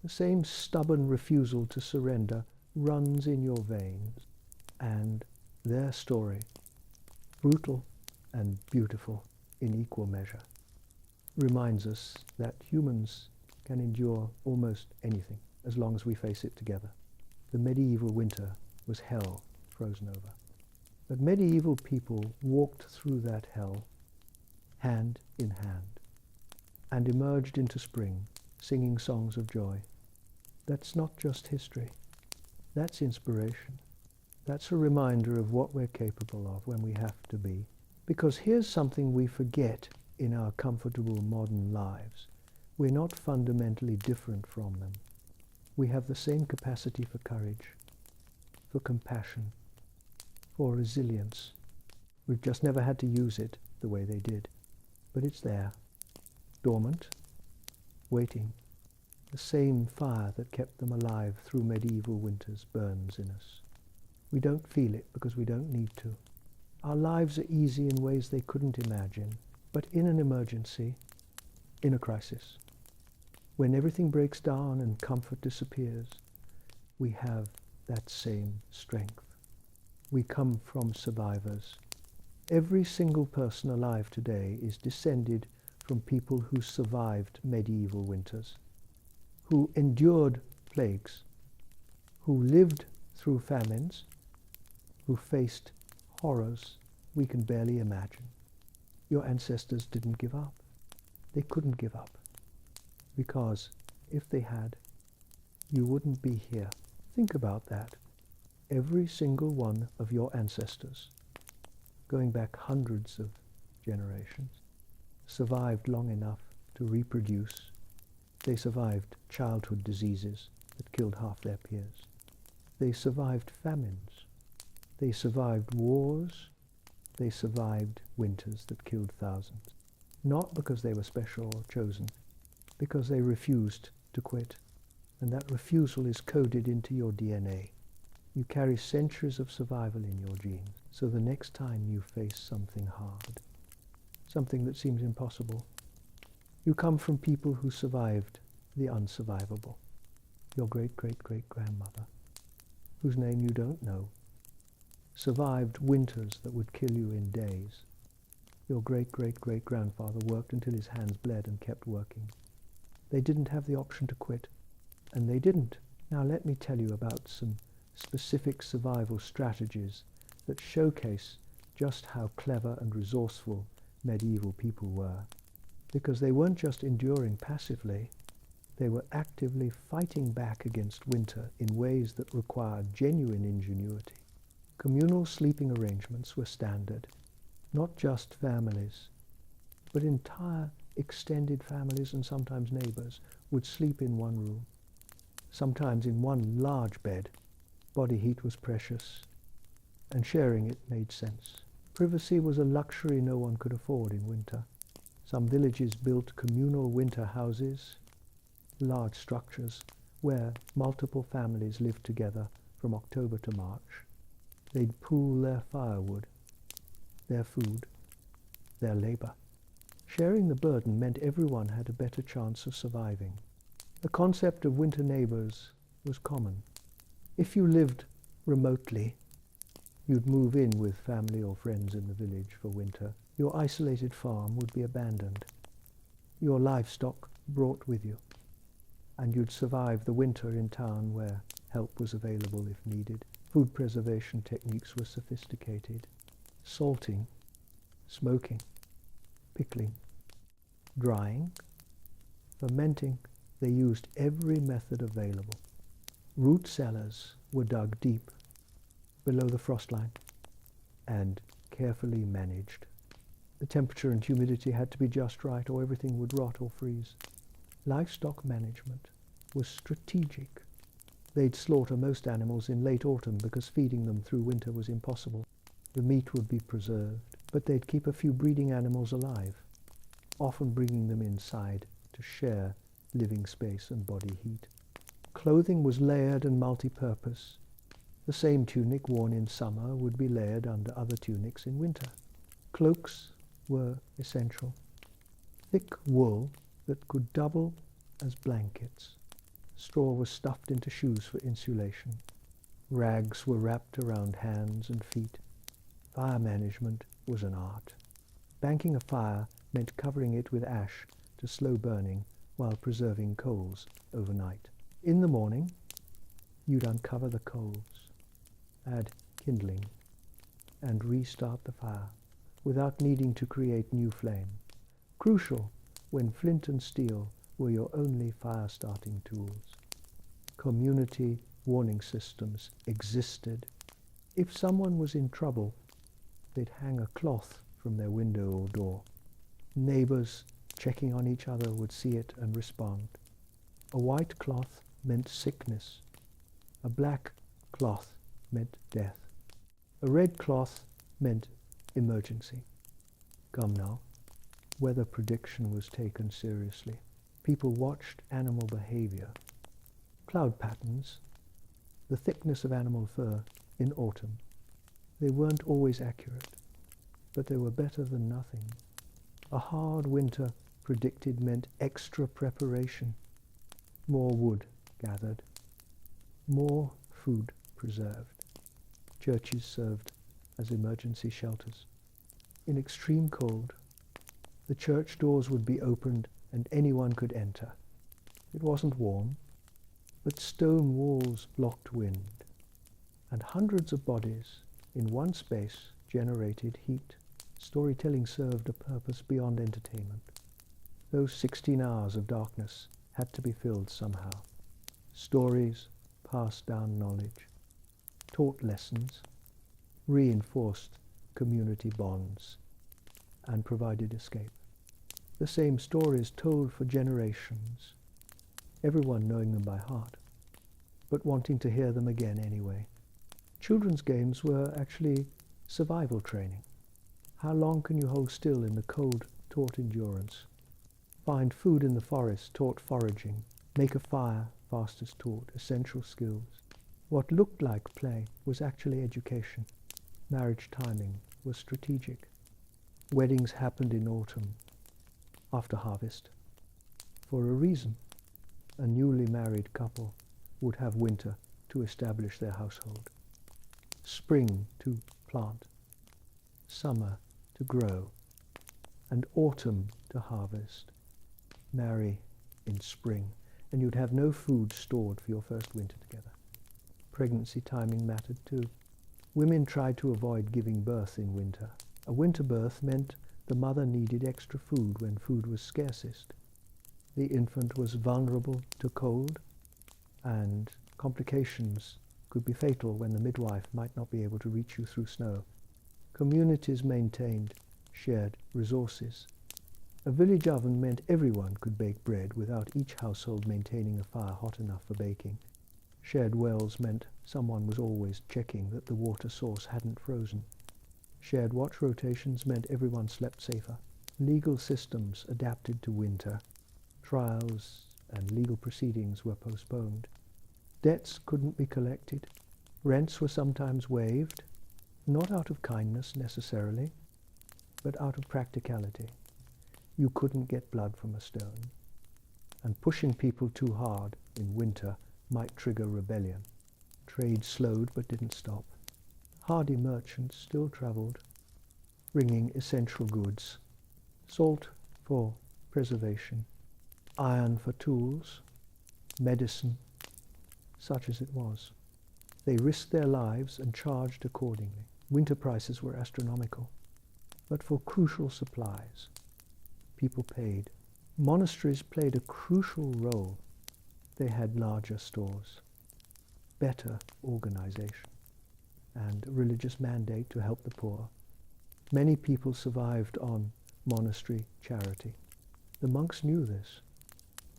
[SPEAKER 1] The same stubborn refusal to surrender runs in your veins. And their story, brutal and beautiful in equal measure, reminds us that humans can endure almost anything as long as we face it together. The medieval winter was hell frozen over. But medieval people walked through that hell hand in hand, and emerged into spring, singing songs of joy. That's not just history. That's inspiration. That's a reminder of what we're capable of when we have to be. Because here's something we forget in our comfortable modern lives. We're not fundamentally different from them. We have the same capacity for courage, for compassion, for resilience. We've just never had to use it the way they did. But it's there, dormant, waiting. The same fire that kept them alive through medieval winters burns in us. We don't feel it because we don't need to. Our lives are easy in ways they couldn't imagine. But in an emergency, in a crisis, when everything breaks down and comfort disappears, we have that same strength. We come from survivors, Every single person alive today is descended from people who survived medieval winters, who endured plagues, who lived through famines, who faced horrors we can barely imagine. Your ancestors didn't give up. They couldn't give up, because if they had, you wouldn't be here. Think about that. Every single one of your ancestors, going back hundreds of generations, survived long enough to reproduce. They survived childhood diseases that killed half their peers. They survived famines. They survived wars. They survived winters that killed thousands. Not because they were special or chosen, because they refused to quit. And that refusal is coded into your DNA. You carry centuries of survival in your genes. So the next time you face something hard, something that seems impossible, you come from people who survived the unsurvivable. Your great-great-great-grandmother, whose name you don't know, survived winters that would kill you in days. Your great-great-great-grandfather worked until his hands bled and kept working. They didn't have the option to quit, and they didn't. Now let me tell you about some specific survival strategies that showcase just how clever and resourceful medieval people were. Because they weren't just enduring passively, they were actively fighting back against winter in ways that required genuine ingenuity. Communal sleeping arrangements were standard. Not just families, but entire extended families and sometimes neighbors would sleep in one room, sometimes in one large bed. Body heat was precious, and sharing it made sense. Privacy was a luxury no one could afford in winter. Some villages built communal winter houses, large structures where multiple families lived together from October to March. They'd pool their firewood, their food, their labor. Sharing the burden meant everyone had a better chance of surviving. The concept of winter neighbors was common. If you lived remotely, you'd move in with family or friends in the village for winter. Your isolated farm would be abandoned, your livestock brought with you, and you'd survive the winter in town where help was available if needed. Food preservation techniques were sophisticated. Salting, smoking, pickling, drying, fermenting. They used every method available. Root cellars were dug deep below the frost line and carefully managed. The temperature and humidity had to be just right or everything would rot or freeze. Livestock management was strategic. They'd slaughter most animals in late autumn because feeding them through winter was impossible. The meat would be preserved, but they'd keep a few breeding animals alive, often bringing them inside to share living space and body heat. Clothing was layered and multi-purpose. The same tunic worn in summer would be layered under other tunics in winter. Cloaks were essential. Thick wool that could double as blankets. Straw was stuffed into shoes for insulation. Rags were wrapped around hands and feet. Fire management was an art. Banking a fire meant covering it with ash to slow burning while preserving coals overnight. In the morning, you'd uncover the coals, add kindling, and restart the fire without needing to create new flame. Crucial when flint and steel were your only fire-starting tools. Community warning systems existed. If someone was in trouble, they'd hang a cloth from their window or door. Neighbors checking on each other would see it and respond. A white cloth meant sickness. A black cloth meant death. A red cloth meant emergency. Come now. Weather prediction was taken seriously. People watched animal behavior. Cloud patterns, the thickness of animal fur in autumn. They weren't always accurate, but they were better than nothing. A hard winter predicted meant extra preparation. More wood gathered. More food preserved. Churches served as emergency shelters. In extreme cold, the church doors would be opened and anyone could enter. It wasn't warm, but stone walls blocked wind, and hundreds of bodies in one space generated heat. Storytelling served a purpose beyond entertainment. Those 16 hours of darkness had to be filled somehow. Stories passed down knowledge, taught lessons, reinforced community bonds, and provided escape. The same stories told for generations, everyone knowing them by heart, but wanting to hear them again anyway. Children's games were actually survival training. How long can you hold still in the cold taught endurance? Find food in the forest taught foraging. Make a fire fastest taught essential skills. What looked like play was actually education. Marriage timing was strategic. Weddings happened in autumn, after harvest. For a reason, a newly married couple would have winter to establish their household, spring to plant, summer to grow, and autumn to harvest. Marry in spring, and you'd have no food stored for your first winter together. Pregnancy timing mattered too. Women tried to avoid giving birth in winter. A winter birth meant the mother needed extra food when food was scarcest. The infant was vulnerable to cold, and complications could be fatal when the midwife might not be able to reach you through snow. Communities maintained shared resources. A village oven meant everyone could bake bread without each household maintaining a fire hot enough for baking. Shared wells meant someone was always checking that the water source hadn't frozen. Shared watch rotations meant everyone slept safer. Legal systems adapted to winter. Trials and legal proceedings were postponed. Debts couldn't be collected. Rents were sometimes waived, not out of kindness necessarily, but out of practicality. You couldn't get blood from a stone, and pushing people too hard in winter might trigger rebellion. Trade slowed but didn't stop. Hardy merchants still travelled, bringing essential goods, salt for preservation, iron for tools, medicine, such as it was. They risked their lives and charged accordingly. Winter prices were astronomical, but for crucial supplies, people paid. Monasteries played a crucial role. They had larger stores, better organization, and religious mandate to help the poor. Many people survived on monastery charity. The monks knew this.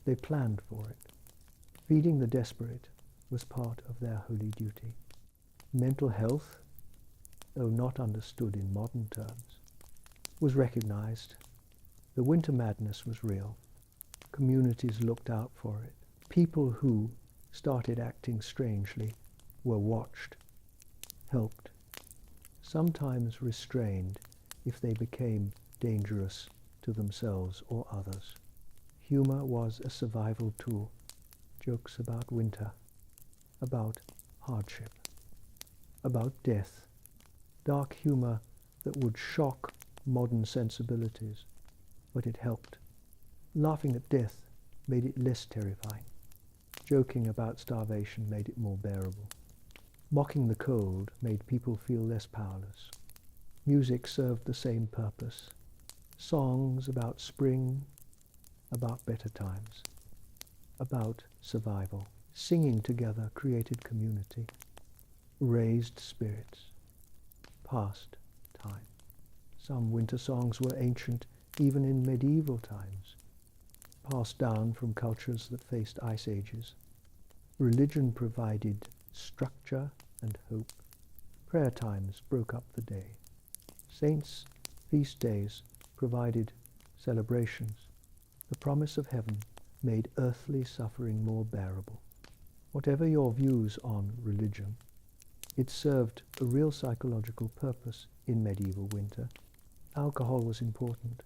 [SPEAKER 1] They planned for it. Feeding the desperate was part of their holy duty. Mental health, though not understood in modern terms, was recognized. The winter madness was real. Communities looked out for it. People who started acting strangely were watched, helped, sometimes restrained if they became dangerous to themselves or others. Humor was a survival tool. Jokes about winter, about hardship, about death. Dark humor that would shock modern sensibilities, but it helped. Laughing at death made it less terrifying. Joking about starvation made it more bearable. Mocking the cold made people feel less powerless. Music served the same purpose. Songs about spring, about better times, about survival. Singing together created community, raised spirits, passed time. Some winter songs were ancient even in medieval times, passed down from cultures that faced ice ages. Religion provided structure and hope. Prayer times broke up the day. Saints' feast days provided celebrations. The promise of heaven made earthly suffering more bearable. Whatever your views on religion, it served a real psychological purpose in medieval winter. Alcohol was important,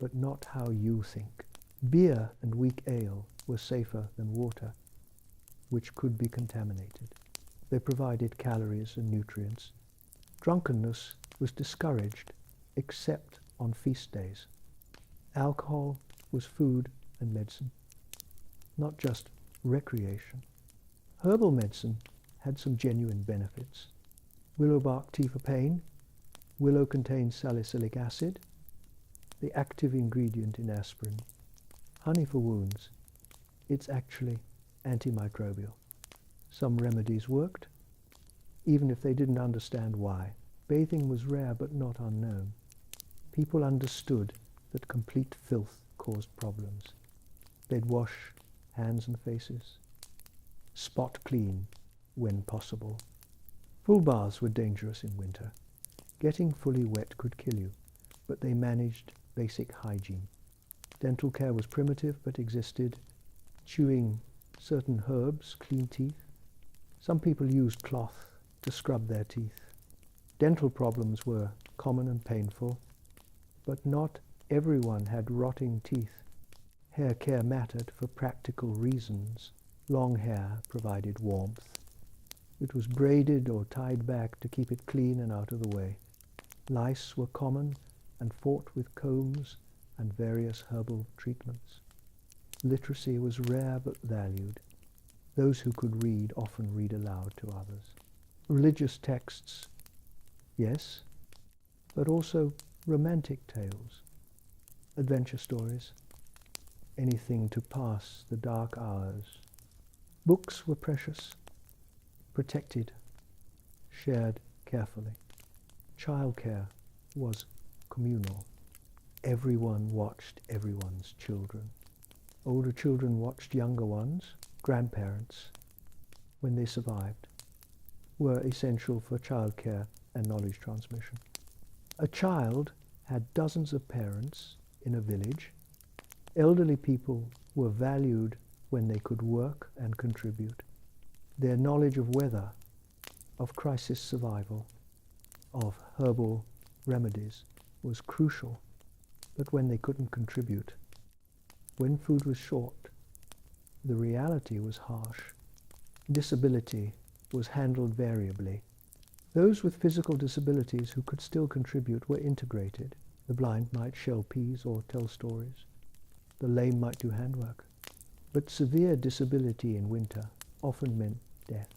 [SPEAKER 1] but not how you think. Beer and weak ale were safer than water, which could be contaminated. They provided calories and nutrients. Drunkenness was discouraged except on feast days. Alcohol was food and medicine, not just recreation. Herbal medicine had some genuine benefits. Willow bark tea for pain. Willow contains salicylic acid, the active ingredient in aspirin. Honey for wounds. It's actually antimicrobial. Some remedies worked, even if they didn't understand why. Bathing was rare but not unknown. People understood that complete filth caused problems. They'd wash hands and faces, spot clean when possible. Full baths were dangerous in winter. Getting fully wet could kill you, but they managed basic hygiene. Dental care was primitive but existed. Chewing certain herbs cleaned teeth. Some people used cloth to scrub their teeth. Dental problems were common and painful, but not everyone had rotting teeth. Hair care mattered for practical reasons. Long hair provided warmth. It was braided or tied back to keep it clean and out of the way. Lice were common and fought with combs and various herbal treatments. Literacy was rare but valued. Those who could read often read aloud to others. Religious texts, yes, but also romantic tales, adventure stories, anything to pass the dark hours. Books were precious, protected, shared carefully. Childcare was communal. Everyone watched everyone's children. Older children watched younger ones. Grandparents, when they survived, were essential for childcare and knowledge transmission. A child had dozens of parents in a village. Elderly people were valued when they could work and contribute. Their knowledge of weather, of crisis survival, of herbal remedies was crucial, but when they couldn't contribute, when food was short, the reality was harsh. Disability was handled variably. Those with physical disabilities who could still contribute were integrated. The blind might shell peas or tell stories. The lame might do handwork. But severe disability in winter often meant death,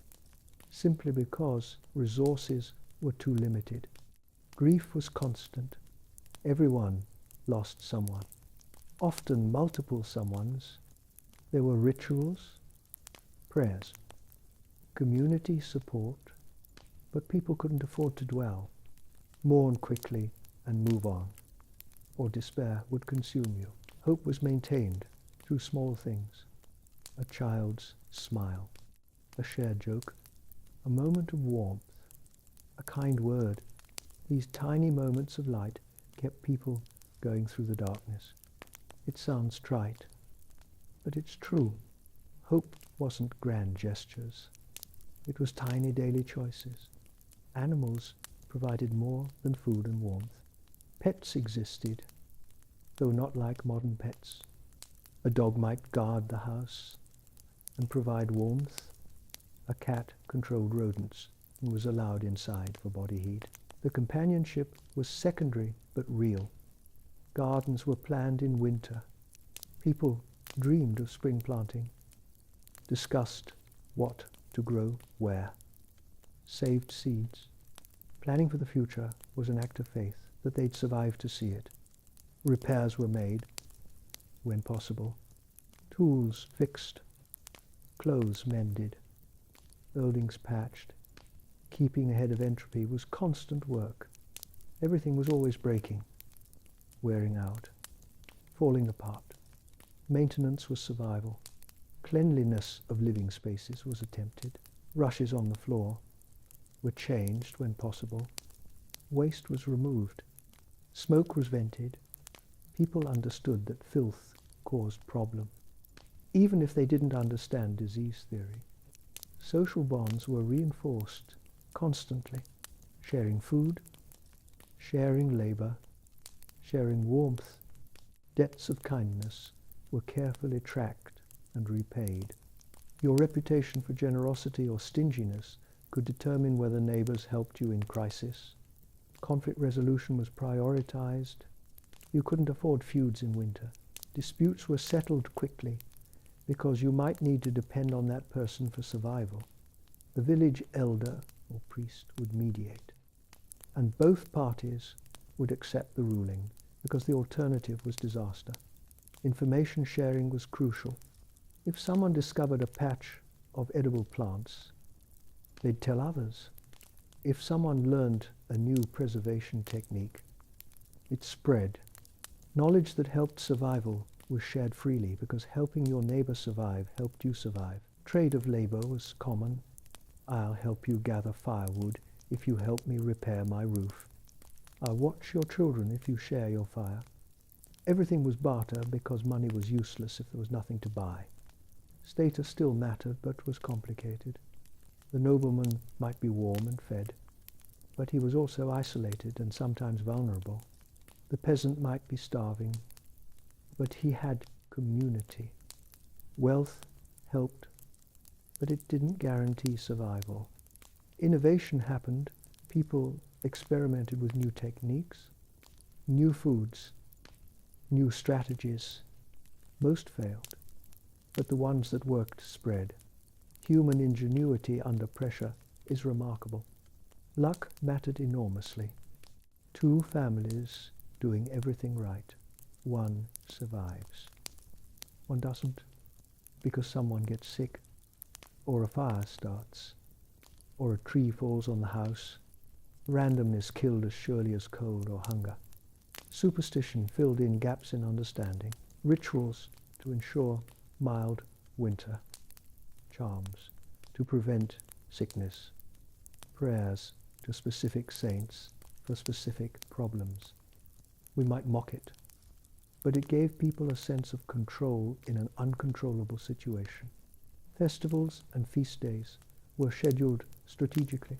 [SPEAKER 1] simply because resources were too limited. Grief was constant. Everyone lost someone, often multiple someones. There were rituals, prayers, community support, but people couldn't afford to dwell, mourn quickly and move on, or despair would consume you. Hope was maintained through small things, a child's smile, a shared joke, a moment of warmth, a kind word. These tiny moments of light kept people going through the darkness. It sounds trite, but it's true. Hope wasn't grand gestures. It was tiny daily choices. Animals provided more than food and warmth. Pets existed, though not like modern pets. A dog might guard the house and provide warmth. A cat controlled rodents and was allowed inside for body heat. The companionship was secondary but real. Gardens were planned in winter. People dreamed of spring planting, discussed what to grow where, saved seeds. Planning for the future was an act of faith that they'd survive to see it. Repairs were made, when possible, tools fixed, clothes mended, buildings patched. Keeping ahead of entropy was constant work. Everything was always breaking, wearing out, falling apart. Maintenance was survival. Cleanliness of living spaces was attempted. Rushes on the floor were changed when possible. Waste was removed. Smoke was vented. People understood that filth caused problem, even if they didn't understand disease theory. Social bonds were reinforced constantly. Sharing food, sharing labor, sharing warmth. Debts of kindness were carefully tracked and repaid. Your reputation for generosity or stinginess could determine whether neighbors helped you in crisis. Conflict resolution was prioritized. You couldn't afford feuds in winter. Disputes were settled quickly because you might need to depend on that person for survival. The village elder or priest would mediate, and both parties would accept the ruling because the alternative was disaster. Information sharing was crucial. If someone discovered a patch of edible plants, they'd tell others. If someone learned a new preservation technique, it spread. Knowledge that helped survival was shared freely because helping your neighbor survive helped you survive. Trade of labor was common. I'll help you gather firewood if you help me repair my roof. I'll watch your children if you share your fire. Everything was barter because money was useless if there was nothing to buy. Status still mattered but was complicated. The nobleman might be warm and fed, but he was also isolated and sometimes vulnerable. The peasant might be starving, but he had community. Wealth helped, but it didn't guarantee survival. Innovation happened. People experimented with new techniques, new foods, new strategies. Most failed, but the ones that worked spread. Human ingenuity under pressure is remarkable. Luck mattered enormously. 2 families doing everything right. 1 survives. 1 doesn't, because someone gets sick, or a fire starts, or a tree falls on the house. Randomness killed as surely as cold or hunger. Superstition filled in gaps in understanding. Rituals to ensure mild winter. Charms to prevent sickness. Prayers to specific saints for specific problems. We might mock it, but it gave people a sense of control in an uncontrollable situation. Festivals and feast days were scheduled strategically.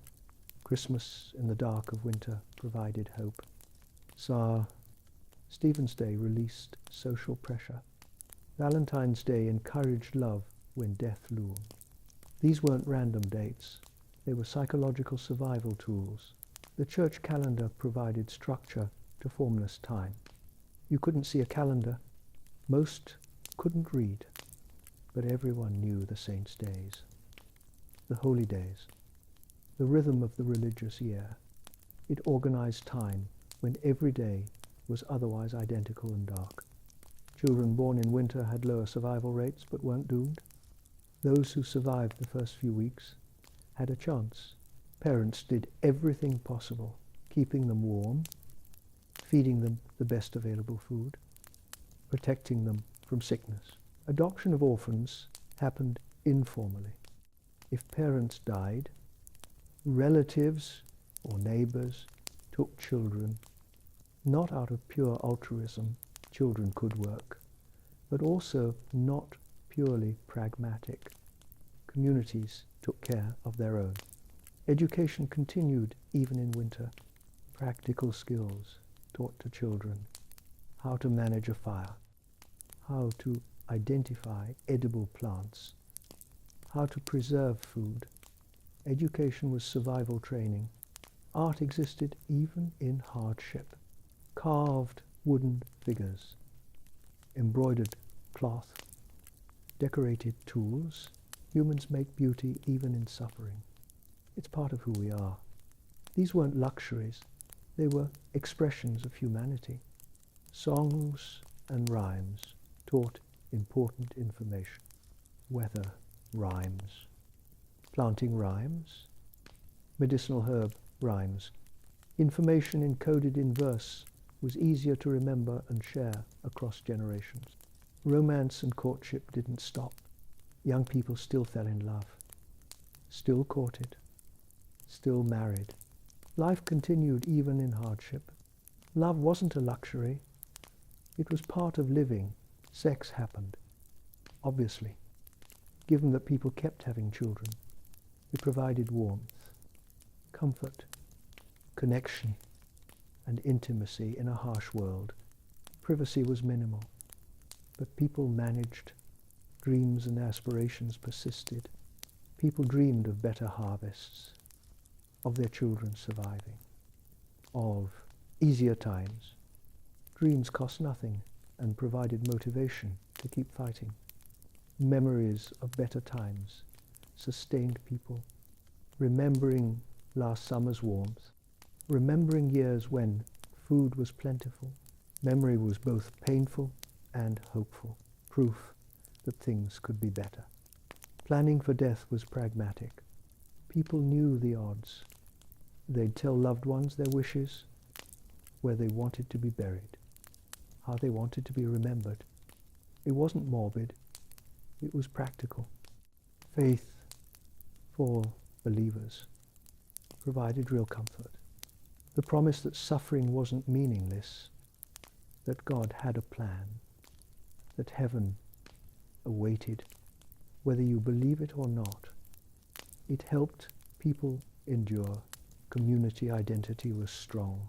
[SPEAKER 1] Christmas in the dark of winter provided hope. Tsar Stephen's Day released social pressure. Valentine's Day encouraged love when death loomed. These weren't random dates. They were psychological survival tools. The church calendar provided structure to formless time. You couldn't see a calendar. Most couldn't read, but everyone knew the saints' days, the holy days, the rhythm of the religious year. It organized time when every day was otherwise identical and dark. Children born in winter had lower survival rates but weren't doomed. Those who survived the first few weeks had a chance. Parents did everything possible, keeping them warm, feeding them the best available food, protecting them from sickness. Adoption of orphans happened informally. If parents died, relatives or neighbors took children, not out of pure altruism, children could work, but also not purely pragmatic. Communities took care of their own. Education continued even in winter. Practical skills taught to children. How to manage a fire. How to identify edible plants. How to preserve food. Education was survival training. Art existed even in hardship. Carved wooden figures. Embroidered cloth. Decorated tools. Humans make beauty even in suffering. It's part of who we are. These weren't luxuries. They were expressions of humanity. Songs and rhymes taught important information. Weather rhymes. Planting rhymes. Medicinal herb rhymes. Information encoded in verse was easier to remember and share across generations. Romance and courtship didn't stop. Young people still fell in love, still courted, still married. Life continued even in hardship. Love wasn't a luxury. It was part of living. Sex happened, obviously. Given that people kept having children, it provided warmth, comfort, connection, and intimacy in a harsh world. Privacy was minimal, but people managed. Dreams and aspirations persisted. People dreamed of better harvests, of their children surviving. of easier times. Dreams cost nothing and provided motivation to keep fighting. Memories of better times sustained people, remembering last summer's warmth, remembering years when food was plentiful. Memory was both painful and hopeful, proof that things could be better. Planning for death was pragmatic. People knew the odds. They'd tell loved ones their wishes, where they wanted to be buried, how they wanted to be remembered. It wasn't morbid, it was practical. Faith for believers provided real comfort. The promise that suffering wasn't meaningless, that God had a plan, that heaven awaited, whether you believe it or not. It helped people endure. Community identity was strong.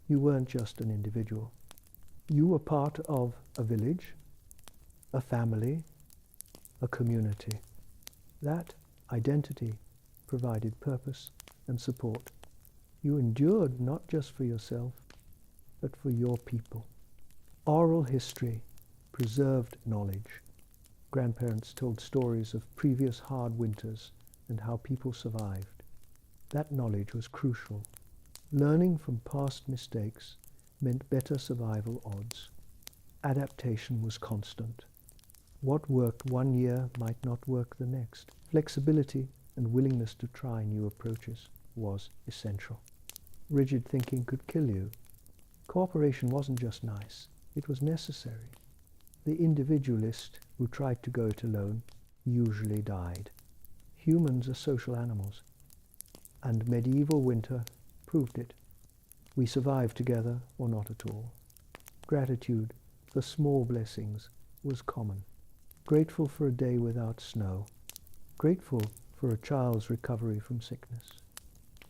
[SPEAKER 1] You weren't just an individual. You were part of a village, a family, a community. That identity provided purpose and support. You endured not just for yourself, but for your people. Oral history preserved knowledge. Grandparents told stories of previous hard winters and how people survived. That knowledge was crucial. Learning from past mistakes meant better survival odds. Adaptation was constant. What worked one year might not work the next. Flexibility and willingness to try new approaches was essential. Rigid thinking could kill you. Cooperation wasn't just nice, it was necessary. The individualist who tried to go it alone usually died. Humans are social animals, and medieval winter proved it. We survived together or not at all. Gratitude for small blessings was common. Grateful for a day without snow. Grateful for a child's recovery from sickness.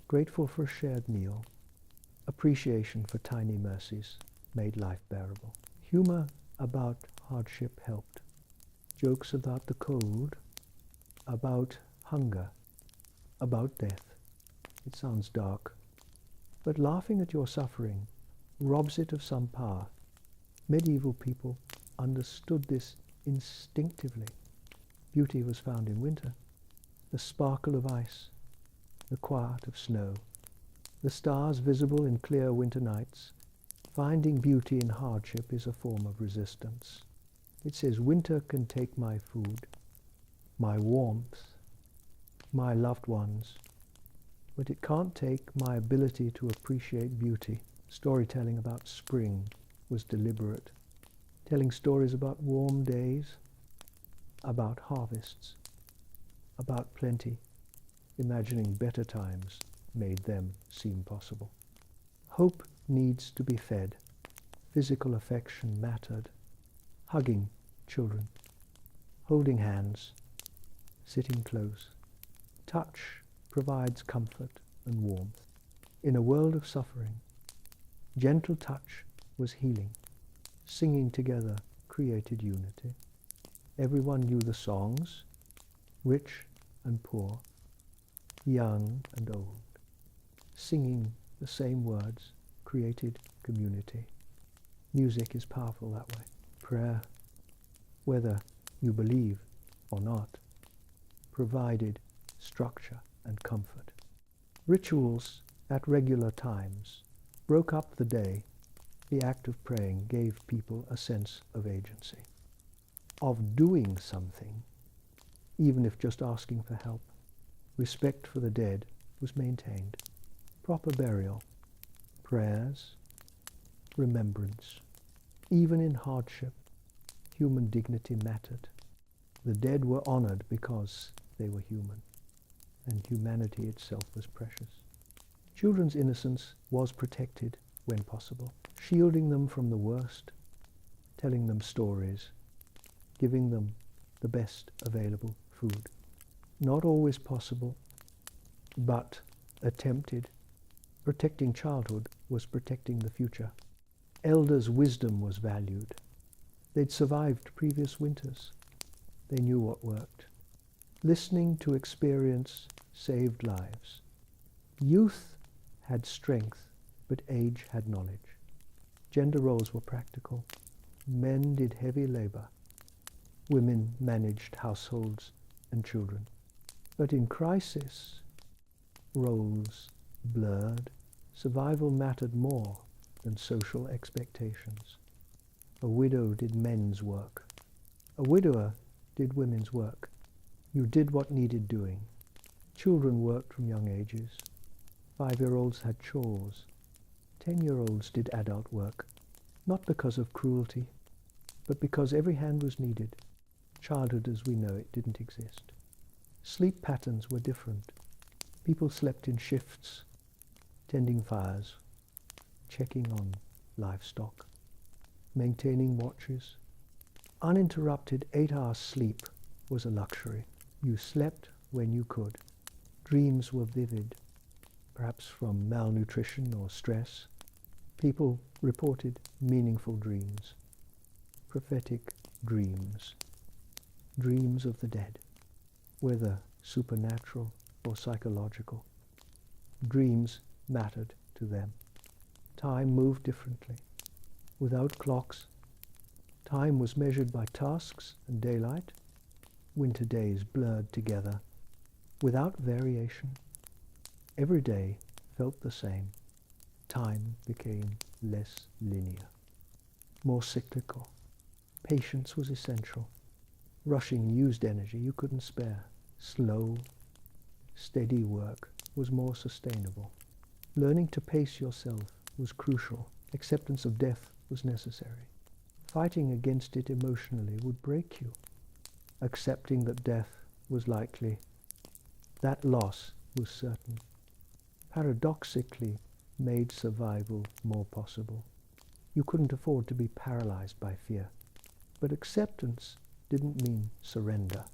[SPEAKER 1] Grateful for a shared meal. Appreciation for tiny mercies made life bearable. Humor about hardship helped. Jokes about the cold, about hunger, about death. It sounds dark, but laughing at your suffering robs it of some power. Medieval people understood this instinctively. Beauty was found in winter. The sparkle of ice, the quiet of snow, the stars visible in clear winter nights. Finding beauty in hardship is a form of resistance. It says, winter can take my food, my warmth, my loved ones, but it can't take my ability to appreciate beauty. Storytelling about spring was deliberate. Telling stories about warm days, about harvests, about plenty, imagining better times made them seem possible. Hope needs to be fed. Physical affection mattered. Hugging children, holding hands, sitting close. Touch provides comfort and warmth. In a world of suffering, gentle touch was healing. Singing together created unity. Everyone knew the songs, rich and poor, young and old. Singing the same words created community. Music is powerful that way. Prayer, whether you believe or not, provided structure and comfort. Rituals at regular times broke up the day. The act of praying gave people a sense of agency, of doing something, even if just asking for help. Respect for the dead was maintained. Proper burial, prayers, remembrance. Even in hardship, human dignity mattered. The dead were honored because they were human, and humanity itself was precious. Children's innocence was protected when possible, shielding them from the worst, telling them stories, giving them the best available food. Not always possible, but attempted. Protecting childhood was protecting the future. Elders' wisdom was valued. They'd survived previous winters. They knew what worked. Listening to experience saved lives. Youth had strength, but age had knowledge. Gender roles were practical. Men did heavy labor. Women managed households and children. But in crisis, roles blurred. Survival mattered more than social expectations. A widow did men's work. A widower did women's work. You did what needed doing. Children worked from young ages. 5-year-olds had chores. 10-year-olds did adult work, not because of cruelty, but because every hand was needed. Childhood as we know it didn't exist. Sleep patterns were different. People slept in shifts, tending fires, checking on livestock, maintaining watches. Uninterrupted 8-hour sleep was a luxury. You slept when you could. Dreams were vivid, perhaps from malnutrition or stress. People reported meaningful dreams, prophetic dreams, dreams of the dead, whether supernatural or psychological. Dreams mattered to them. Time moved differently. Without clocks, time was measured by tasks and daylight. Winter days blurred together, without variation. Every day felt the same. Time became less linear, more cyclical. Patience was essential. Rushing used energy you couldn't spare. Slow, steady work was more sustainable. Learning to pace yourself was crucial. Acceptance of death was necessary. Fighting against it emotionally would break you. Accepting that death was likely, that loss was certain, paradoxically made survival more possible. You couldn't afford to be paralyzed by fear. But acceptance didn't mean surrender.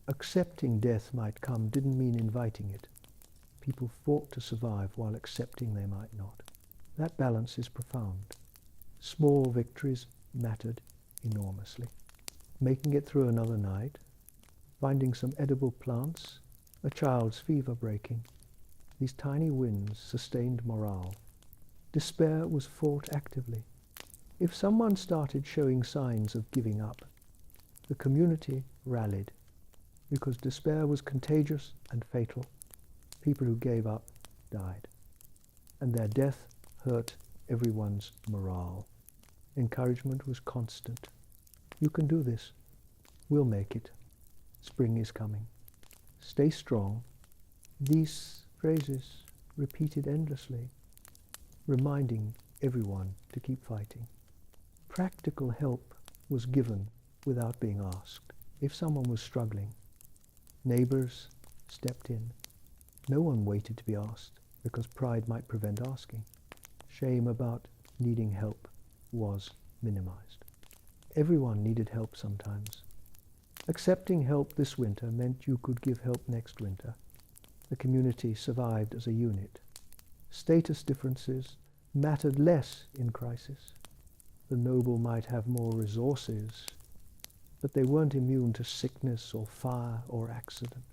[SPEAKER 1] Accepting death might come didn't mean inviting it. People fought to survive while accepting they might not. That balance is profound. Small victories mattered enormously. Making it through another night, finding some edible plants, a child's fever breaking. These tiny wins sustained morale. Despair was fought actively. If someone started showing signs of giving up, the community rallied, because despair was contagious and fatal. People who gave up died, and their death hurt everyone's morale. Encouragement was constant. You can do this. We'll make it. Spring is coming. Stay strong. These phrases repeated endlessly, reminding everyone to keep fighting. Practical help was given without being asked. If someone was struggling, neighbors stepped in. No one waited to be asked, because pride might prevent asking. Shame about needing help was minimized. Everyone needed help sometimes. Accepting help this winter meant you could give help next winter. The community survived as a unit. Status differences mattered less in crisis. The noble might have more resources, but they weren't immune to sickness or fire or accident.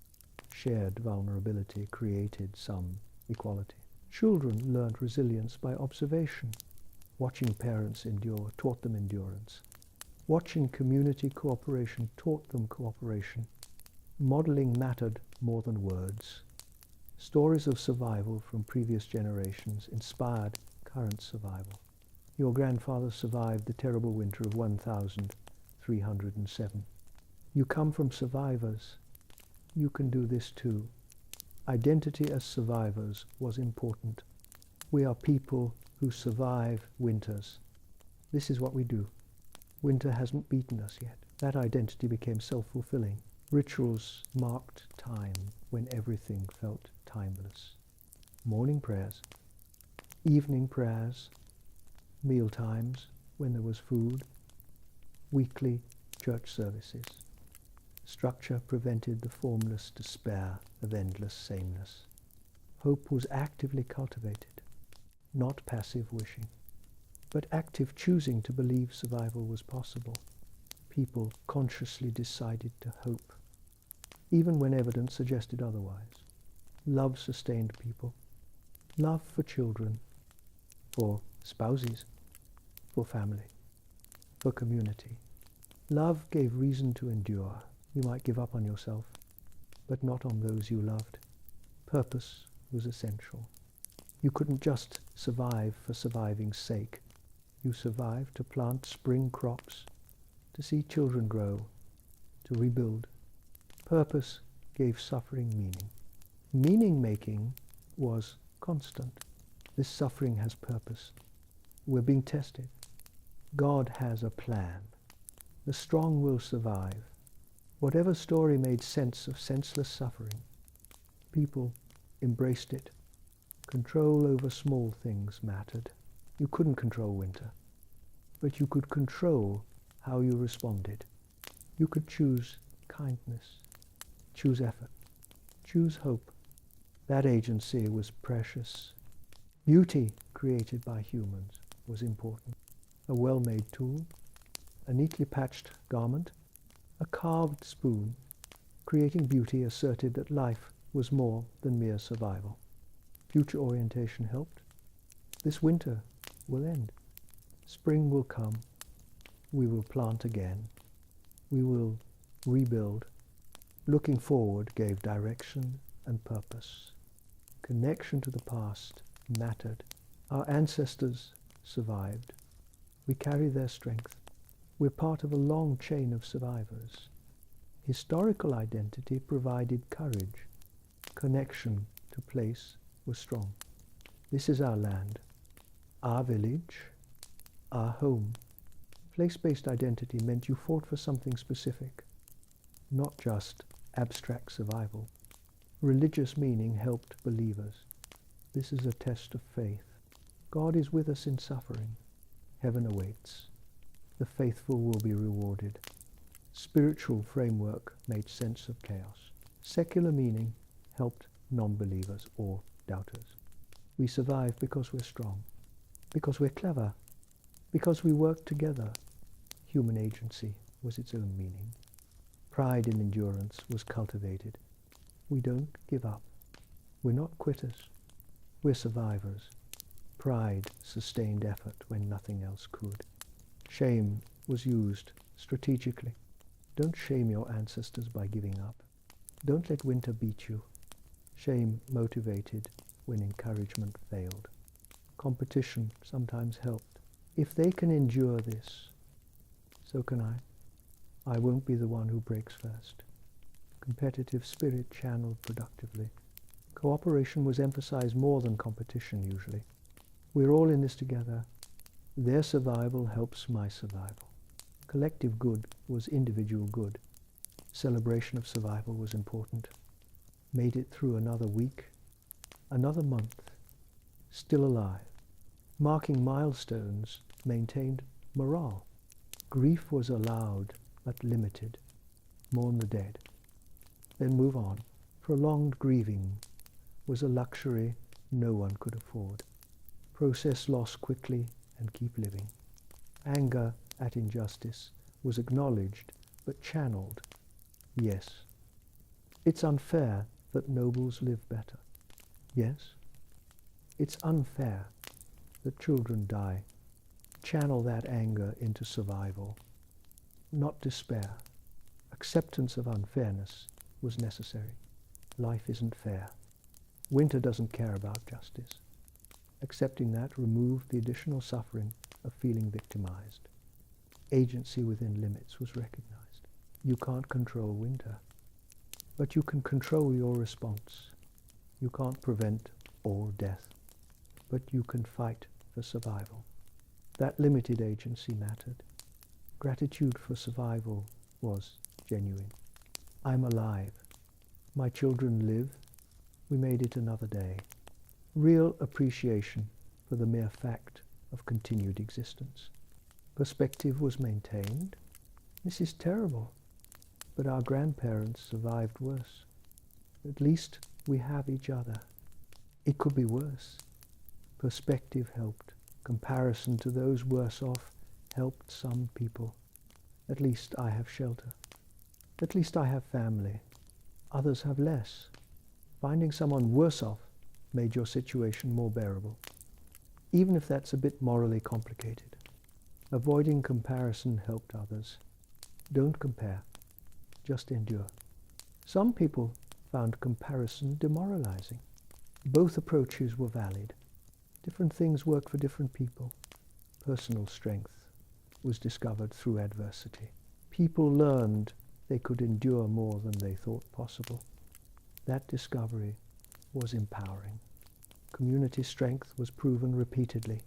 [SPEAKER 1] Shared vulnerability created some equality. Children learned resilience by observation. Watching parents endure taught them endurance. Watching community cooperation taught them cooperation. Modeling mattered more than words. Stories of survival from previous generations inspired current survival. Your grandfather survived the terrible winter of 1307. You come from survivors. You can do this too. Identity as survivors was important. We are people who survive winters. This is what we do. Winter hasn't beaten us yet. That identity became self-fulfilling. Rituals marked time when everything felt timeless. Morning prayers, evening prayers, meal times when there was food, weekly church services. Structure prevented the formless despair of endless sameness. Hope was actively cultivated, not passive wishing, but active choosing to believe survival was possible. People consciously decided to hope, even when evidence suggested otherwise. Love sustained people. Love for children, for spouses, for family, for community. Love gave reason to endure. You might give up on yourself, but not on those you loved. Purpose was essential. You couldn't just survive for surviving's sake. You survived to plant spring crops, to see children grow, to rebuild. Purpose gave suffering meaning. Meaning-making was constant. This suffering has purpose. We're being tested. God has a plan. The strong will survive. Whatever story made sense of senseless suffering, people embraced it. Control over small things mattered. You couldn't control winter, but you could control how you responded. You could choose kindness, choose effort, choose hope. That agency was precious. Beauty created by humans was important. A well-made tool, a neatly patched garment, a carved spoon. Creating beauty asserted that life was more than mere survival. Future orientation helped. This winter will end. Spring will come. We will plant again. We will rebuild. Looking forward gave direction and purpose. Connection to the past mattered. Our ancestors survived. We carry their strength. We're part of a long chain of survivors. Historical identity provided courage. Connection to place was strong. This is our land, our village, our home. Place-based identity meant you fought for something specific, not just abstract survival. Religious meaning helped believers. This is a test of faith. God is with us in suffering. Heaven awaits. The faithful will be rewarded. Spiritual framework made sense of chaos. Secular meaning helped non-believers or doubters. We survive because we're strong, because we're clever, because we work together. Human agency was its own meaning. Pride in endurance was cultivated. We don't give up. We're not quitters. We're survivors. Pride sustained effort when nothing else could. Shame was used strategically. Don't shame your ancestors by giving up. Don't let winter beat you. Shame motivated when encouragement failed. Competition sometimes helped. If they can endure this, so can I. I won't be the one who breaks first. Competitive spirit channeled productively. Cooperation was emphasized more than competition usually. We're all in this together. Their survival helps my survival. Collective good was individual good. Celebration of survival was important. Made it through another week, another month, still alive. Marking milestones maintained morale. Grief was allowed but limited. Mourn the dead. Then move on. Prolonged grieving was a luxury no one could afford. Process loss quickly and keep living. Anger at injustice was acknowledged but channeled. Yes, it's unfair that nobles live better. Yes, it's unfair that children die. Channel that anger into survival, not despair. Acceptance of unfairness was necessary. Life isn't fair. Winter doesn't care about justice. Accepting that removed the additional suffering of feeling victimized. Agency within limits was recognized. You can't control winter, but you can control your response. You can't prevent all death, but you can fight for survival. That limited agency mattered. Gratitude for survival was genuine. I'm alive. My children live. We made it another day. Real appreciation for the mere fact of continued existence. Perspective was maintained. This is terrible, but our grandparents survived worse. At least we have each other. It could be worse. Perspective helped. Comparison to those worse off helped some people. At least I have shelter. At least I have family. Others have less. Finding someone worse off made your situation more bearable. even if that's a bit morally complicated. Avoiding comparison helped others. Don't compare, just endure. Some people found comparison demoralizing. Both approaches were valid. Different things work for different people. Personal strength was discovered through adversity. People learned they could endure more than they thought possible. That discovery was empowering. Community strength was proven repeatedly.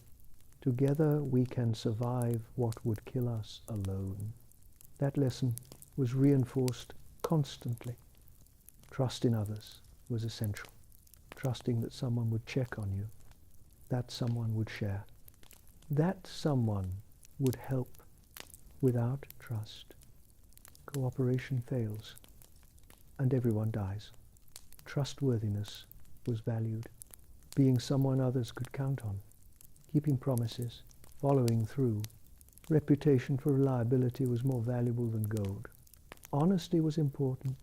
[SPEAKER 1] Together we can survive what would kill us alone. That lesson was reinforced constantly. Trust in others was essential. Trusting that someone would check on you, that someone would share, that someone would help. Without trust, cooperation fails, and everyone dies. Trustworthiness was valued. Being someone others could count on. Keeping promises, following through. Reputation for reliability was more valuable than gold. Honesty was important.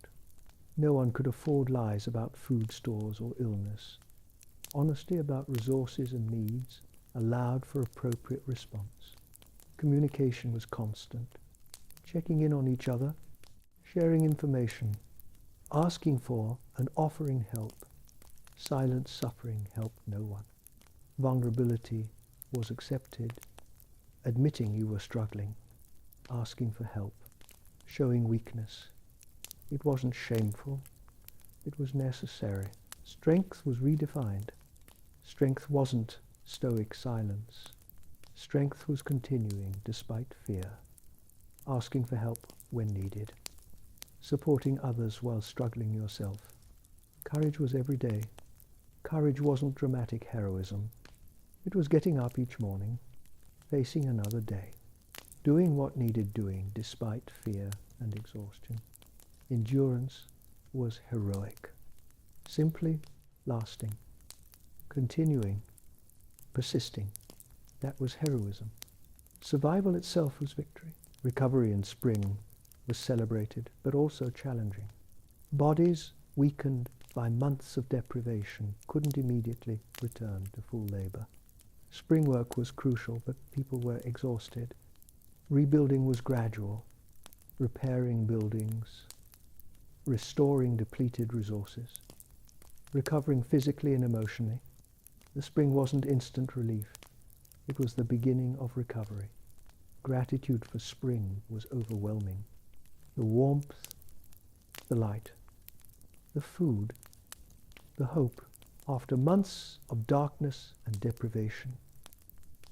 [SPEAKER 1] No one could afford lies about food stores or illness. Honesty about resources and needs allowed for appropriate response. Communication was constant. Checking in on each other, sharing information, asking for and offering help. Silent suffering helped no one. Vulnerability was accepted. Admitting you were struggling, asking for help, showing weakness. It wasn't shameful. It was necessary. Strength was redefined. Strength wasn't stoic silence. Strength was continuing despite fear, asking for help when needed, supporting others while struggling yourself. Courage was every day. Courage wasn't dramatic heroism. It was getting up each morning, facing another day, doing what needed doing despite fear and exhaustion. Endurance was heroic, simply lasting, continuing, persisting. That was heroism. Survival itself was victory. Recovery in spring was celebrated, but also challenging. Bodies weakened by months of deprivation couldn't immediately return to full labor. Spring work was crucial, but people were exhausted. Rebuilding was gradual, repairing buildings, restoring depleted resources, recovering physically and emotionally. The spring wasn't instant relief. It was the beginning of recovery. Gratitude for spring was overwhelming. The warmth, the light, the food, the hope. After months of darkness and deprivation,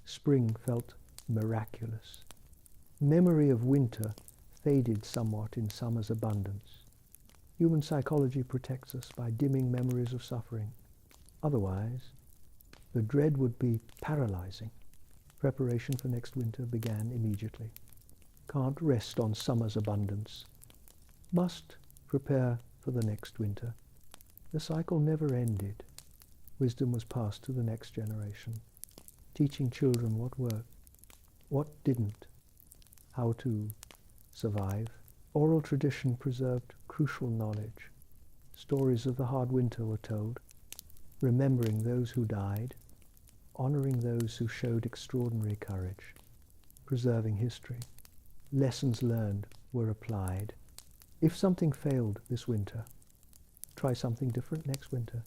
[SPEAKER 1] spring felt miraculous. Memory of winter faded somewhat in summer's abundance. Human psychology protects us by dimming memories of suffering. Otherwise, the dread would be paralyzing. Preparation for next winter began immediately. Can't rest on summer's abundance. Must prepare for the next winter. The cycle never ended. Wisdom was passed to the next generation, teaching children what worked, what didn't, how to survive. Oral tradition preserved crucial knowledge. Stories of the hard winter were told, remembering those who died, honoring those who showed extraordinary courage, preserving history. Lessons learned were applied. If something failed this winter, try something different next winter.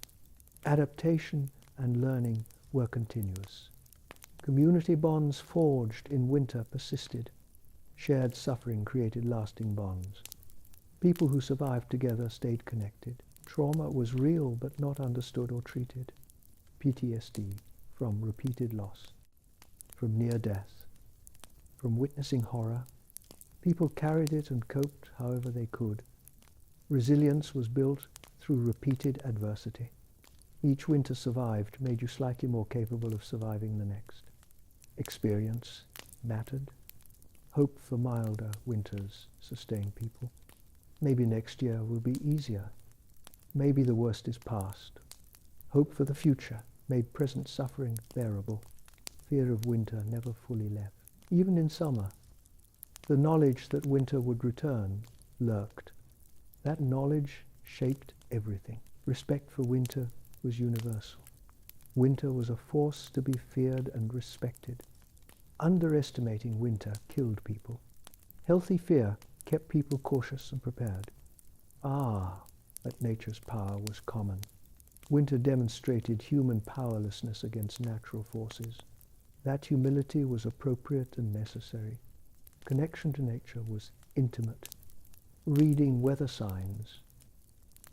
[SPEAKER 1] Adaptation and learning were continuous. Community bonds forged in winter persisted. Shared suffering created lasting bonds. People who survived together stayed connected. Trauma was real but not understood or treated. PTSD from repeated loss, from near death, from witnessing horror. People carried it and coped however they could. Resilience was built through repeated adversity. Each winter survived made you slightly more capable of surviving the next. Experience mattered. Hope for milder winters sustained people. Maybe next year will be easier. Maybe the worst is past. Hope for the future made present suffering bearable. Fear of winter never fully left. Even in summer, the knowledge that winter would return lurked. That knowledge shaped everything. Respect for winter was universal. Winter was a force to be feared and respected. Underestimating winter killed people. Healthy fear kept people cautious and prepared. That nature's power was common. Winter demonstrated human powerlessness against natural forces. That humility was appropriate and necessary. Connection to nature was intimate. Reading weather signs,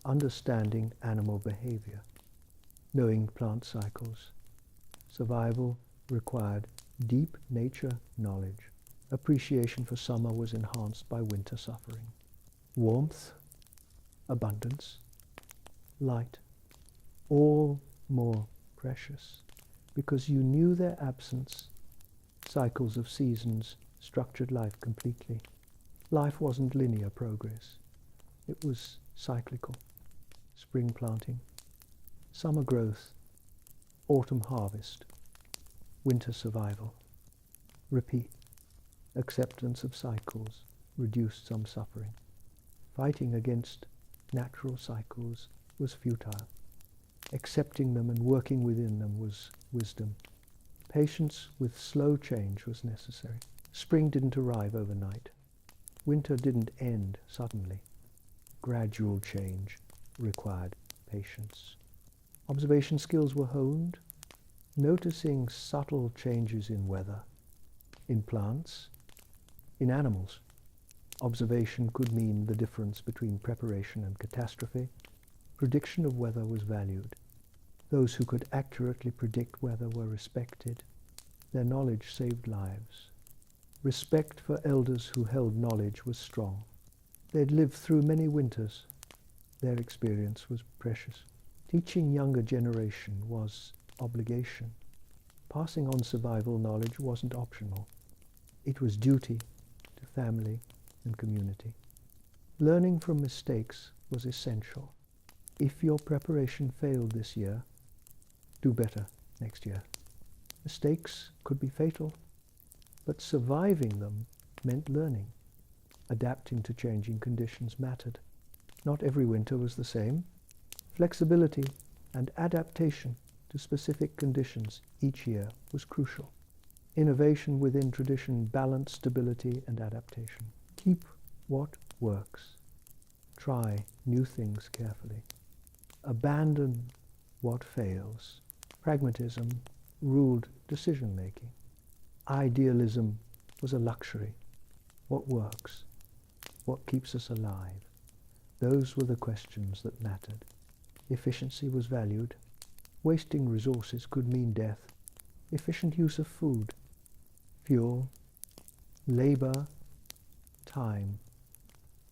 [SPEAKER 1] understanding animal behavior, knowing plant cycles. Survival required deep nature knowledge. Appreciation for summer was enhanced by winter suffering. Warmth, abundance, light, all more precious because you knew their absence. Cycles of seasons structured life completely. Life wasn't linear progress. It was cyclical. Spring planting, summer growth, autumn harvest, winter survival. Repeat. Acceptance of cycles reduced some suffering. Fighting against natural cycles was futile. Accepting them and working within them was wisdom. Patience with slow change was necessary. Spring didn't arrive overnight. Winter didn't end suddenly. Gradual change required patience. Observation skills were honed, noticing subtle changes in weather, in plants, in animals. Observation could mean the difference between preparation and catastrophe. Prediction of weather was valued. Those who could accurately predict weather were respected. Their knowledge saved lives. Respect for elders who held knowledge was strong. They'd lived through many winters. Their experience was precious. Teaching younger generation was obligation. Passing on survival knowledge wasn't optional. It was duty to family and community. Learning from mistakes was essential. If your preparation failed this year, do better next year. Mistakes could be fatal, but surviving them meant learning. Adapting to changing conditions mattered. Not every winter was the same. Flexibility and adaptation to specific conditions each year was crucial. Innovation within tradition balanced stability and adaptation. Keep what works. Try new things carefully. Abandon what fails. Pragmatism ruled decision-making. Idealism was a luxury. What works? What keeps us alive? Those were the questions that mattered. Efficiency was valued. Wasting resources could mean death. Efficient use of food, fuel, labor, time,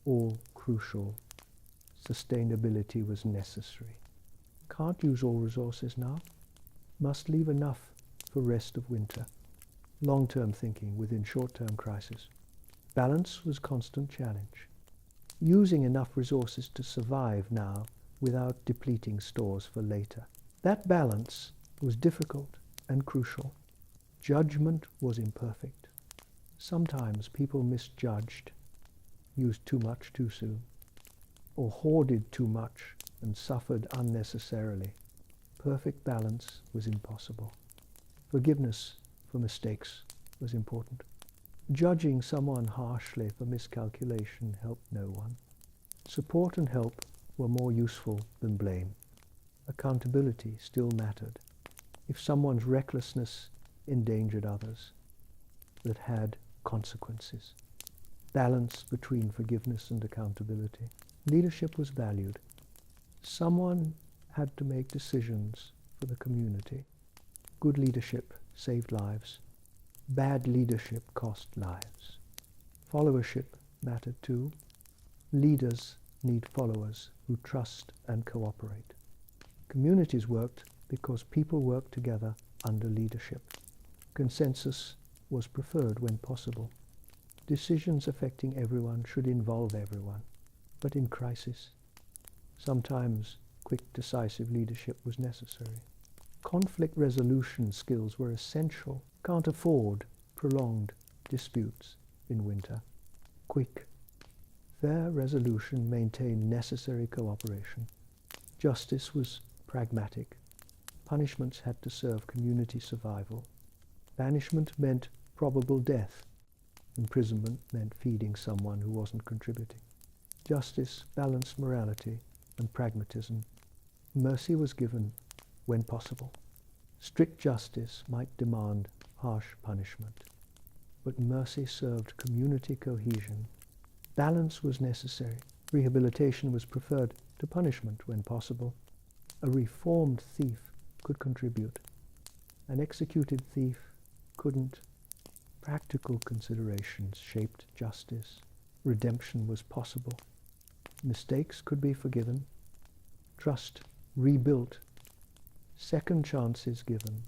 [SPEAKER 1] all crucial. Sustainability was necessary. Can't use all resources now. Must leave enough for rest of winter. Long-term thinking within short-term crisis. Balance was constant challenge. Using enough resources to survive now without depleting stores for later. That balance was difficult and crucial. Judgment was imperfect. Sometimes people misjudged, used too much too soon, or hoarded too much and suffered unnecessarily. Perfect balance was impossible. Forgiveness for mistakes was important. Judging someone harshly for miscalculation helped no one. Support and help were more useful than blame. Accountability still mattered. If someone's recklessness endangered others, that had consequences. Balance between forgiveness and accountability. Leadership was valued. Someone had to make decisions for the community. Good leadership saved lives. Bad leadership cost lives. Followership mattered too. Leaders need followers who trust and cooperate. Communities worked because people worked together under leadership. Consensus was preferred when possible. Decisions affecting everyone should involve everyone. But in crisis, sometimes quick, decisive leadership was necessary. Conflict resolution skills were essential. Can't afford prolonged disputes in winter. Quick, fair resolution maintained necessary cooperation. Justice was pragmatic. Punishments had to serve community survival. Banishment meant probable death. Imprisonment meant feeding someone who wasn't contributing. Justice balanced morality and pragmatism. Mercy was given when possible. Strict justice might demand harsh punishment, but mercy served community cohesion. Balance was necessary. Rehabilitation was preferred to punishment when possible. A reformed thief could contribute. An executed thief couldn't. Practical considerations shaped justice. Redemption was possible. Mistakes could be forgiven. Trust rebuilt. Second chances given.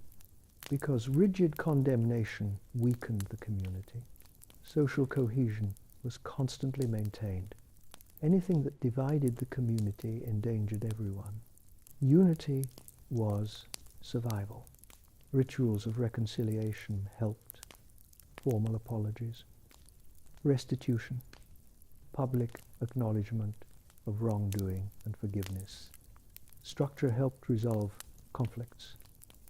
[SPEAKER 1] Because rigid condemnation weakened the community. Social cohesion was constantly maintained. Anything that divided the community endangered everyone. Unity was survival. Rituals of reconciliation helped. Formal apologies. Restitution. Public acknowledgement of wrongdoing and forgiveness. Structure helped resolve conflicts.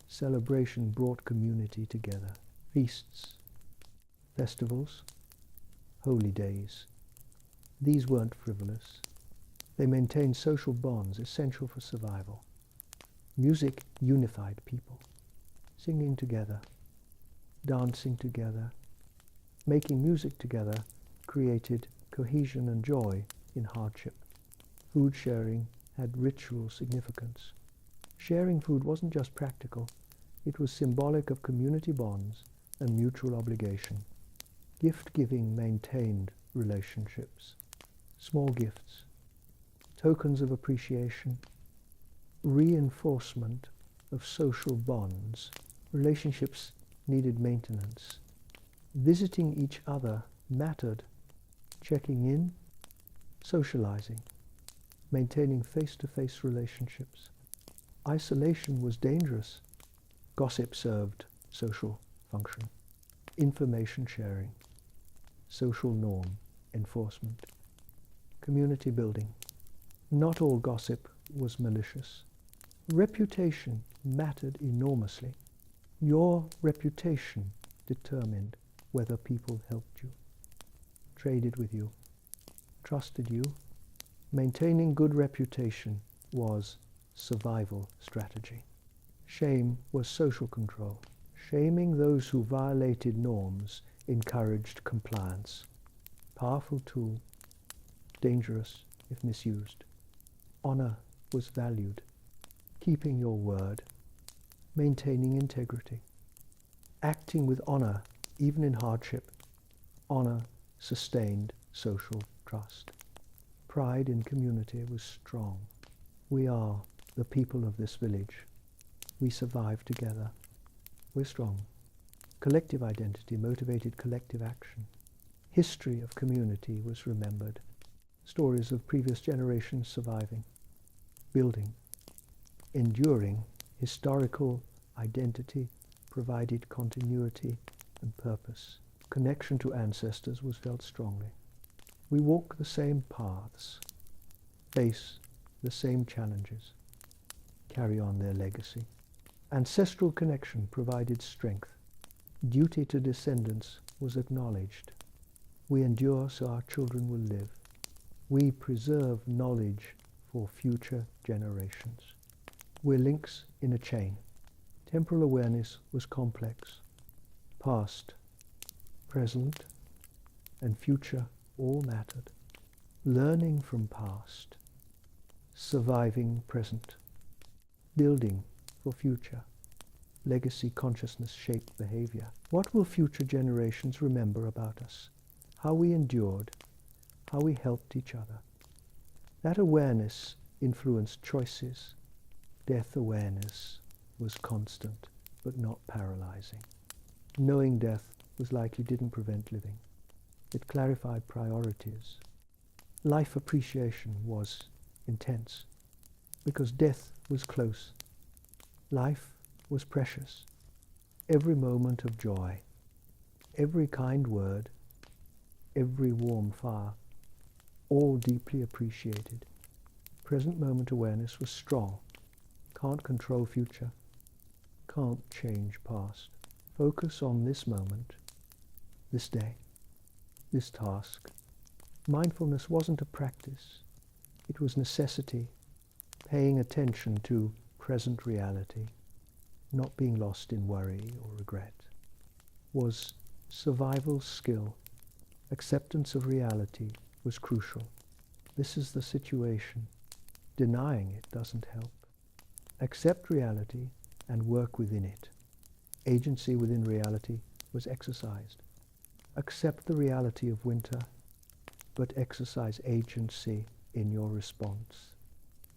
[SPEAKER 1] Celebration brought community together. Feasts. Festivals. Holy days. These weren't frivolous. They maintained social bonds essential for survival. Music unified people. Singing together, dancing together, making music together created cohesion and joy in hardship. Food sharing had ritual significance. Sharing food wasn't just practical, it was symbolic of community bonds and mutual obligation. Gift-giving maintained relationships. Small gifts, tokens of appreciation, reinforcement of social bonds. Relationships needed maintenance. Visiting each other mattered. Checking in, socializing, maintaining face-to-face relationships. Isolation was dangerous. Gossip served social function. Information sharing, social norm enforcement. Community building. Not all gossip was malicious. Reputation mattered enormously. Your reputation determined whether people helped you, traded with you, trusted you. Maintaining good reputation was survival strategy. Shame was social control. Shaming those who violated norms encouraged compliance. Powerful tool, dangerous if misused. Honor was valued. Keeping your word. Maintaining integrity. Acting with honor, even in hardship. Honor sustained social trust. Pride in community was strong. We are the people of this village. We survive together. We're strong. Collective identity motivated collective action. History of community was remembered. Stories of previous generations surviving. Building. Enduring. Historical identity provided continuity and purpose. Connection to ancestors was felt strongly. We walk the same paths, face the same challenges, carry on their legacy. Ancestral connection provided strength. Duty to descendants was acknowledged. We endure so our children will live. We preserve knowledge for future generations. We're links in a chain. Temporal awareness was complex. Past, present, and future all mattered. Learning from past, surviving present, building for future. Legacy consciousness shaped behavior. What will future generations remember about us? How we endured, how we helped each other. That awareness influenced choices. Death awareness was constant, but not paralyzing. Knowing death was likely didn't prevent living. It clarified priorities. Life appreciation was intense, because death was close. Life was precious. Every moment of joy, every kind word, every warm fire, all deeply appreciated. Present moment awareness was strong. Can't control future, can't change past. Focus on this moment, this day, this task. Mindfulness wasn't a practice. It was necessity, paying attention to present reality, not being lost in worry or regret. Was survival skill. Acceptance of reality was crucial. This is the situation. Denying it doesn't help. Accept reality and work within it. Agency within reality was exercised. Accept the reality of winter, but exercise agency in your response.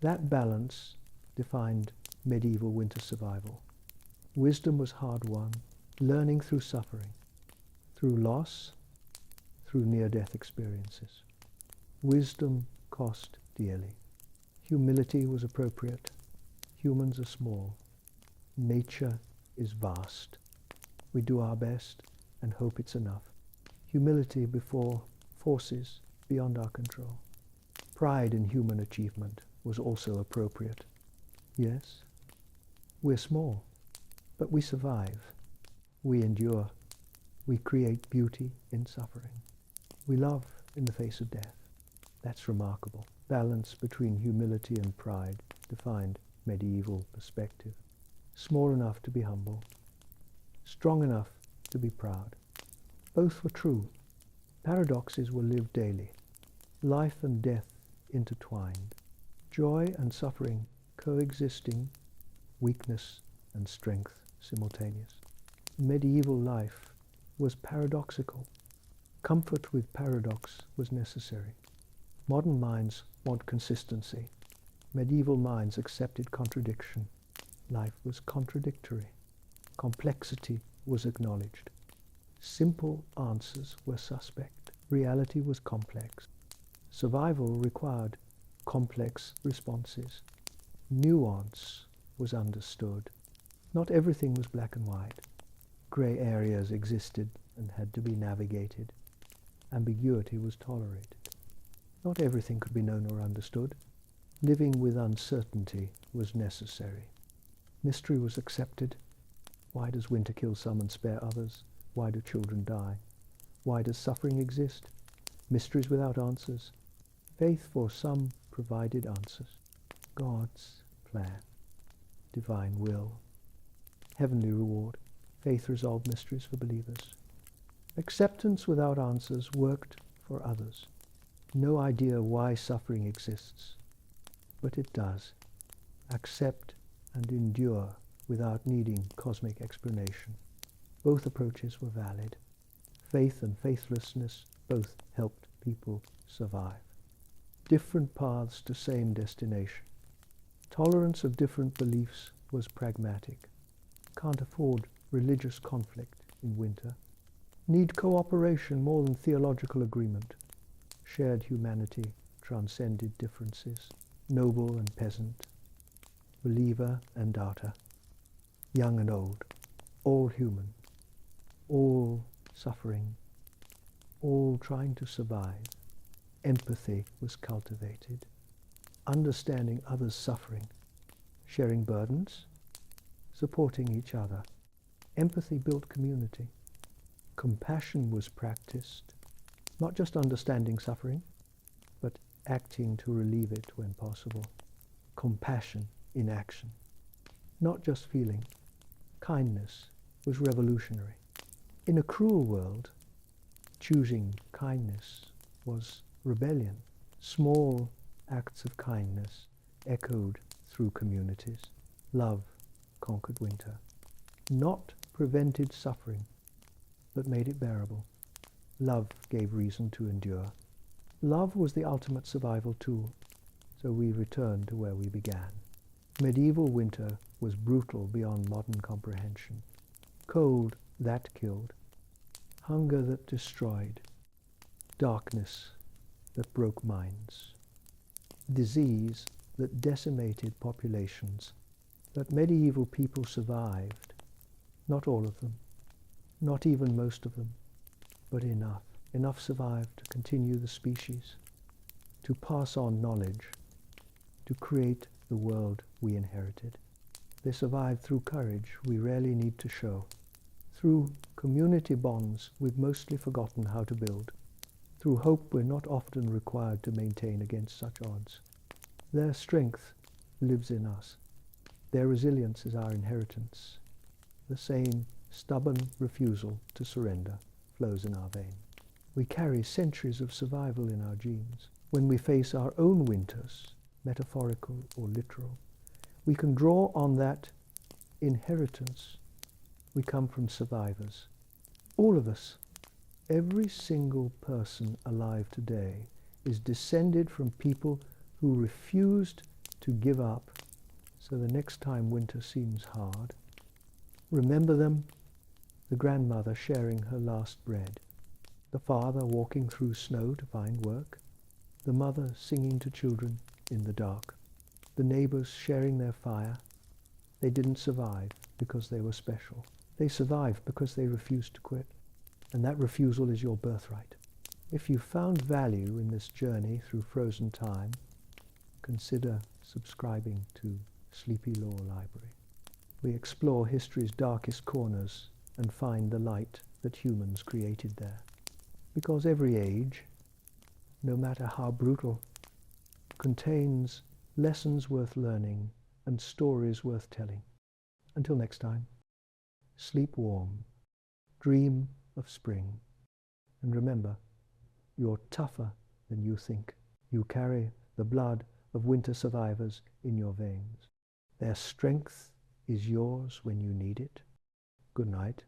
[SPEAKER 1] That balance defined medieval winter survival. Wisdom was hard won, learning through suffering, through loss, through near-death experiences. Wisdom cost dearly. Humility was appropriate. Humans are small. Nature is vast. We do our best and hope it's enough. Humility before forces beyond our control. Pride in human achievement was also appropriate. Yes, we're small, but we survive. We endure. We create beauty in suffering. We love in the face of death. That's remarkable. Balance between humility and pride defined medieval perspective. Small enough to be humble, strong enough to be proud. Both were true. Paradoxes were lived daily. Life and death intertwined. Joy and suffering coexisting, weakness and strength simultaneous. Medieval life was paradoxical. Comfort with paradox was necessary. Modern minds want consistency. Medieval minds accepted contradiction. Life was contradictory. Complexity was acknowledged. Simple answers were suspect. Reality was complex. Survival required complex responses. Nuance was understood. Not everything was black and white. Grey areas existed and had to be navigated. Ambiguity was tolerated. Not everything could be known or understood. Living with uncertainty was necessary. Mystery was accepted. Why does winter kill some and spare others? Why do children die? Why does suffering exist? Mysteries without answers. Faith for some provided answers. God's plan. Divine will. Heavenly reward. Faith resolved mysteries for believers. Acceptance without answers worked for others. No idea why suffering exists, but it does. Accept and endure without needing cosmic explanation. Both approaches were valid. Faith and faithlessness both helped people survive. Different paths to same destination. Tolerance of different beliefs was pragmatic. Can't afford religious conflict in winter. Need cooperation more than theological agreement. Shared humanity transcended differences. Noble and peasant. Believer and doubter. Young and old. All human. All suffering. All trying to survive. Empathy was cultivated. Understanding others' suffering. Sharing burdens. Supporting each other. Empathy built community. Compassion was practiced. Not just understanding suffering, but acting to relieve it when possible. Compassion in action. Not just feeling. Kindness was revolutionary. In a cruel world, choosing kindness was rebellion. Small acts of kindness echoed through communities. Love conquered winter. Not prevented suffering, but made it bearable. Love gave reason to endure. Love was the ultimate survival tool, so we return to where we began. Medieval winter was brutal beyond modern comprehension. Cold that killed. Hunger that destroyed. Darkness that broke minds. Disease that decimated populations. But medieval people survived. Not all of them. Not even most of them. But enough. Enough survived to continue the species. To pass on knowledge. To create the world we inherited. They survived through courage we rarely need to show, through community bonds we've mostly forgotten how to build, through hope we're not often required to maintain against such odds. Their strength lives in us. Their resilience is our inheritance. The same stubborn refusal to surrender flows in our veins. We carry centuries of survival in our genes. When we face our own winters, metaphorical or literal, we can draw on that inheritance. We come from survivors. All of us, every single person alive today, is descended from people who refused to give up. So the next time winter seems hard, remember them, the grandmother sharing her last bread, the father walking through snow to find work, the mother singing to children in the dark, the neighbors sharing their fire. They didn't survive because they were special. They survived because they refused to quit. And that refusal is your birthright. If you found value in this journey through frozen time, consider subscribing to Sleepy Law Library. We explore history's darkest corners and find the light that humans created there. Because every age, no matter how brutal, contains lessons worth learning and stories worth telling. Until next time, sleep warm, dream of spring, and remember, you're tougher than you think. You carry the blood of winter survivors in your veins. Their strength is yours when you need it. Good night.